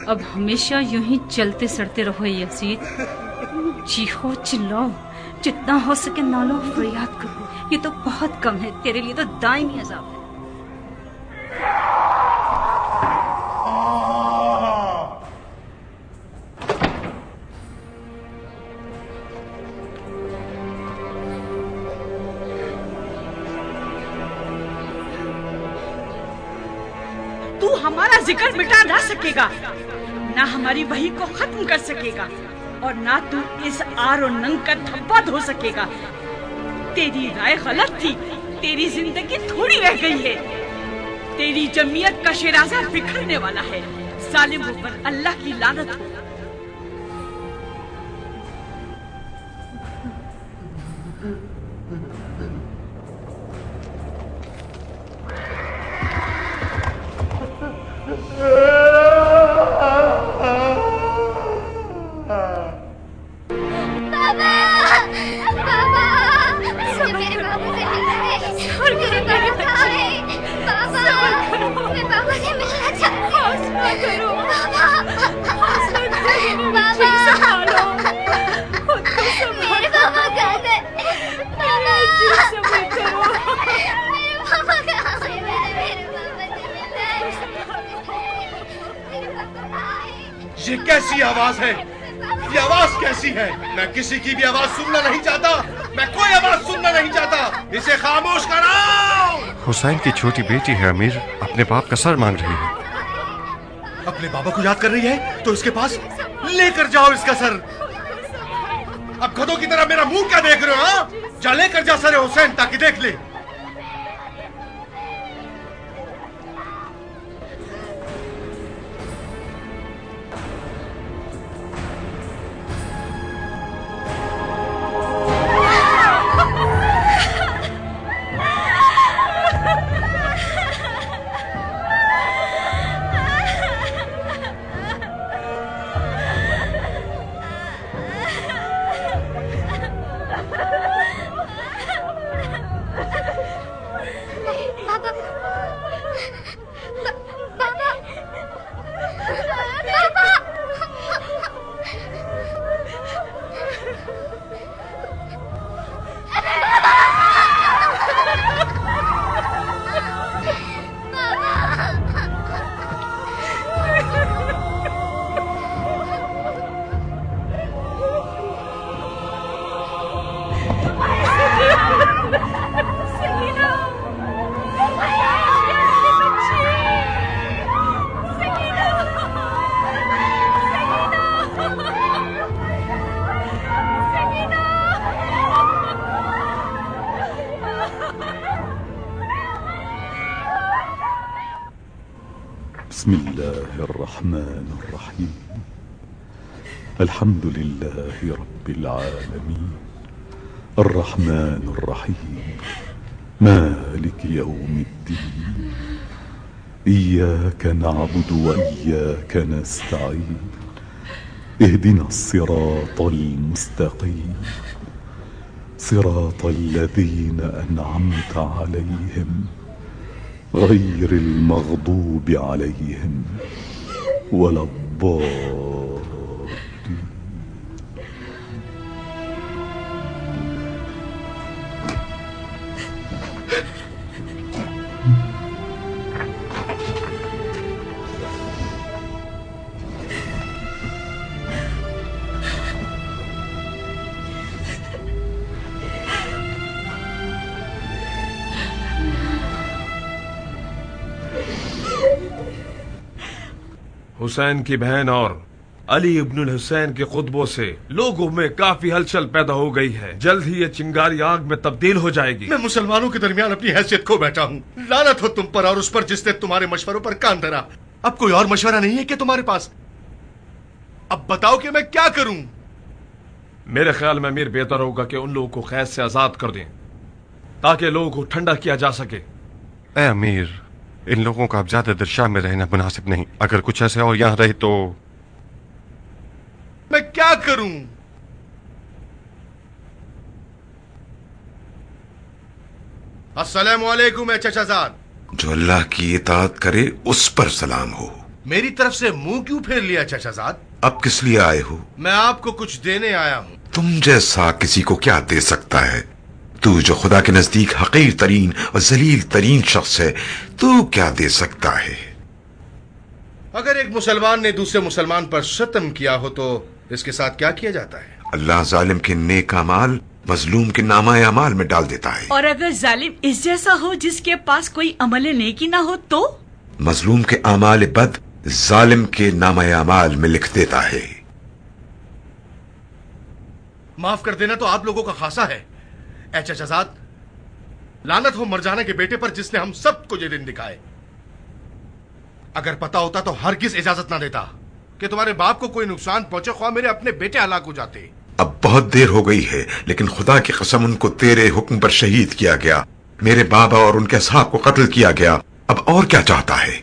अब हमेशा यूं ही चलते सड़ते रहो यजीद। चीखो चिल्लाओ, जितना हो सके नालो फरियाद करो। ये तो बहुत कम है, तेरे लिए तो दायमी अज़ाब है। तू हमारा जिक्र मिटा ना सकेगा, ना हमारी वही को खत्म कर सकेगा, और ना तू इस आर और नंग का धब्बा धो सकेगा। तेरी राय गलत थी, तेरी जिंदगी थोड़ी रह गई है। तेरी जमीयत का शिराजा बिखरने वाला है। जालिमों पर अल्लाह की लानत हो। ये कैसी आवाज है? ये आवाज कैसी है? मैं किसी की भी आवाज सुनना नहीं चाहता। मैं कोई आवाज सुनना नहीं चाहता। इसे खामोश कराओ। हुसैन की छोटी बेटी है अमीर, अपने बाप का सर मांग रही है। अपने बाबा को याद कर रही है तो इसके पास लेकर जाओ इसका सर। अब गधों की तरह मेरा मुंह क्या देख रहे हो? हाँ, जा लेकर जा सर हुसैन ताकि देख ले। بسم الله الرحمن الرحيم الحمد لله رب العالمين الرحمن الرحيم مالك يوم الدين إياك نعبد وإياك نستعين اهدنا الصراط المستقيم صراط الذين أنعمت عليهم غير المغضوب عليهم ولا الضالين. हुसैन की बहन और अली इब्नुल हुसैन के खुतबों से लोगों में काफी हलचल पैदा हो गई है। जल्द ही ये चिंगारी आग में तब्दील हो जाएगी। मैं मुसलमानों के दरमियान अपनी हैसियत खो बैठा हूँ। लानत हो तुम पर और उस पर जिसने तुम्हारे मशवरों पर कान धरा। अब कोई और मशवरा नहीं है क्या तुम्हारे पास? अब बताओ कि मैं क्या करूं? मेरे ख्याल में अमीर बेहतर होगा कि उन लोगों को कैद से आजाद कर दें ताकि लोगों को ठंडा किया जा सके। ए अमीर, इन लोगों का अब ज्यादा देर शाम में रहना मुनासिब नहीं। अगर कुछ ऐसे और यहाँ रहे तो मैं क्या करूं? अस्सलामु अलैकुम चचाजाद। जो अल्लाह की इताअत करे उस पर सलाम हो। मेरी तरफ से मुंह क्यों फेर लिया चाचाजाद? अब किस लिए आए हो? मैं आपको कुछ देने आया हूं। तुम जैसा किसी को क्या दे सकता है? तू जो खुदा के नजदीक हकीर तरीन और जलील तरीन शख्स है, तू क्या दे सकता है? अगर एक मुसलमान ने दूसरे मुसलमान पर शतम किया हो तो इसके साथ क्या किया जाता है? अल्लाह जालिम के नेक अमाल मजलूम के नामा अमाल में डाल देता है। और अगर जालिम इस जैसा हो जिसके पास कोई अमल नेकी ना हो तो? मजलूम के अमाल बद जालिम के नामा अमाल में लिख देता है। माफ कर देना तो आप लोगों का खासा है। ऐ चाचाजाद, लानत हो मरजाना के बेटे पर जिसने हम सबको ये दिन दिखाए। अगर पता होता तो हरगिज इजाजत ना देता कि तुम्हारे बाप को कोई नुकसान पहुंचे, ख्वाह मेरे अपने बेटे हलाक हो जाते। अब बहुत देर हो गई है, लेकिन खुदा की कसम उनको तेरे हुक्म पर शहीद किया गया, मेरे बाबा और उनके असहाब को कत्ल किया गया। अब और क्या चाहता है?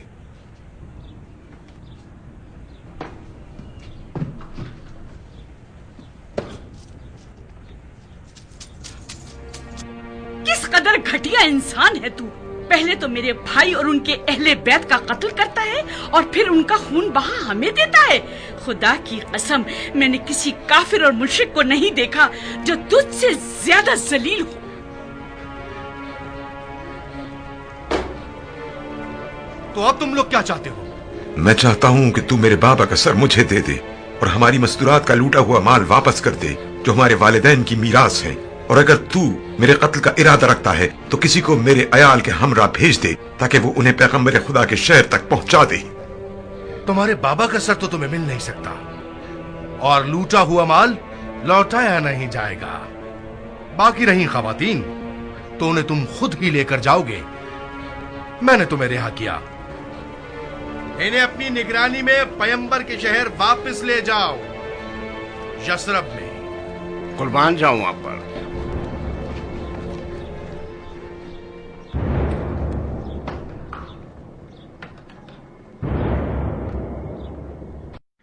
किस कदर घटिया इंसान है तू। पहले तो मेरे भाई और उनके अहले बैत का कत्ल करता है और फिर उनका खून बहा हमें देता है। खुदा की कसम, मैंने किसी काफिर और मुशरिक को नहीं देखा जो तुझसे ज्यादा जलील हो। तो अब तुम लोग क्या चाहते हो? मैं चाहता हूं कि तू मेरे बाबा का सर मुझे दे दे और हमारी मस्तूरात का लूटा हुआ माल वापस कर दे जो हमारे वालिदैन की मीरास है। और अगर तू मेरे कत्ल का इरादा रखता है तो किसी को मेरे अयाल के हमरा भेज दे ताकि वो उन्हें पैगंबर खुदा के शहर तक पहुंचा दे। तुम्हारे बाबा का सर तो तुम्हें मिल नहीं सकता और लूटा हुआ माल लौटाया नहीं जाएगा। बाकी रही खवातीन तो उन्हें तुम खुद ही लेकर जाओगे। मैंने तुम्हें रिहा किया। इन्हें अपनी निगरानी में पैगंबर के शहर वापस ले जाओ, यसरब में। कुर्बान जाऊं वहां पर।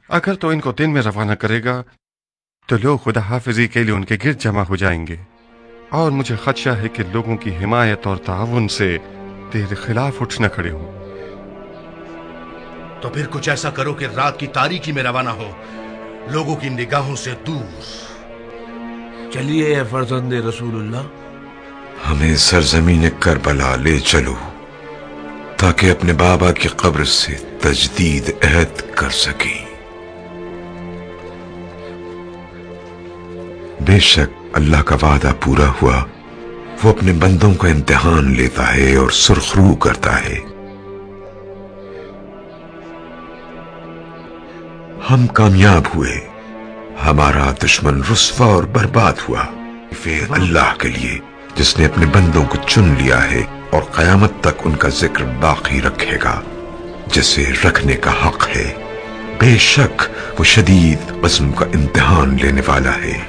अगर तो इनको दिन में रवाना करेगा तो लोग खुदा हाफिजी के लिए उनके गिर्द जमा हो जाएंगे और मुझे खदशा है कि लोगों की हिमायत और ताउन से तेरे खिलाफ उठ न खड़े हों। तो फिर कुछ ऐसा करो कि रात की तारीकी में रवाना हो, लोगों की निगाहों से दूर। चलिए फर्जंद रसूलुल्लाह, हमें सरजमीन करबला ले चलो ताकि अपने बाबा की कब्र से तजदीद अहद कर सकें। बेशक अल्लाह का वादा पूरा हुआ, वो अपने बंदों का इम्तिहान लेता है और सुरखरू करता है। हम कामयाब हुए, हमारा दुश्मन रुस्वा और बर्बाद हुआ। फिर अल्लाह के लिए जिसने अपने बंदों को चुन लिया है और कयामत तक उनका जिक्र बाकी रखेगा जिसे रखने का हक है। बेशक वो शदीद अज़्म का इम्तिहान लेने वाला है।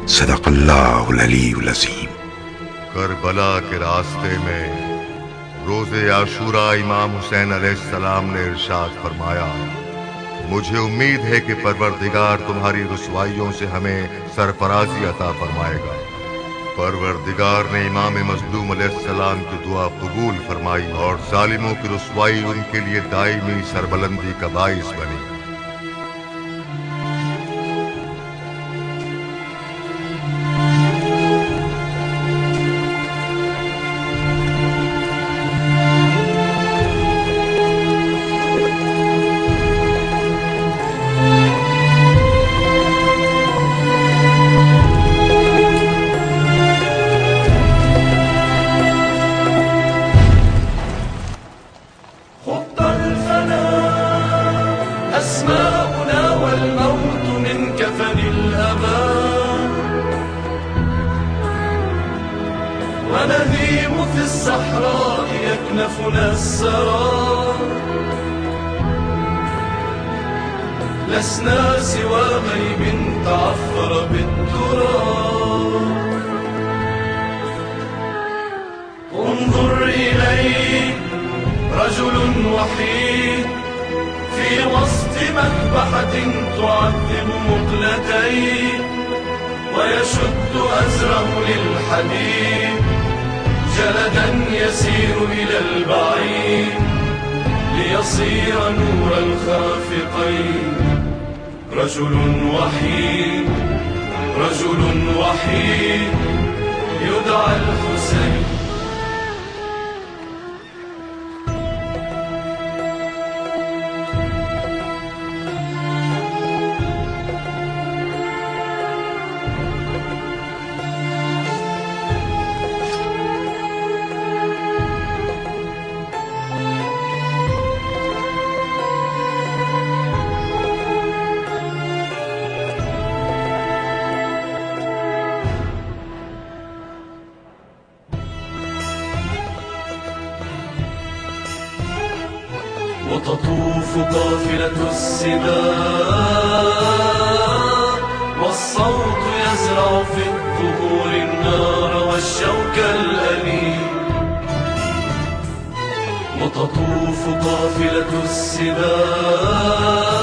सदक़ल्लाहुल अलीयुल अज़ीम। करबला के रास्ते में रोज़े आशूरा इमाम हुसैन अलैहिस्सलाम ने इरशाद फरमाया, मुझे उम्मीद है कि परवरदिगार तुम्हारी रुसवाइयों से हमें सरफराजी अता फरमाएगा। परवरदिगार ने इमाम मज़लूम अलैहिस्सलाम की दुआ कबूल फरमाई और जालिमों की रुसवाई उनके लिए दायमी सरबलंदी का बाइस बनी। ونهيم في الصحراء يكنفنا السرى لسنا سوى غيب تعفر بالتراب انظر إليه رجل وحيد في وسط مذبحة تعذب مقلتين ويشد أزره للحديد جلدا يسير إلى البعيد ليصير نور الخافقين. رجل وحيد رجل وحيد يدعى الحسين. وتطوف قافلة السباع والصوت يزرع في الظهور النار والشوك الأليم. وتطوف قافلة السباع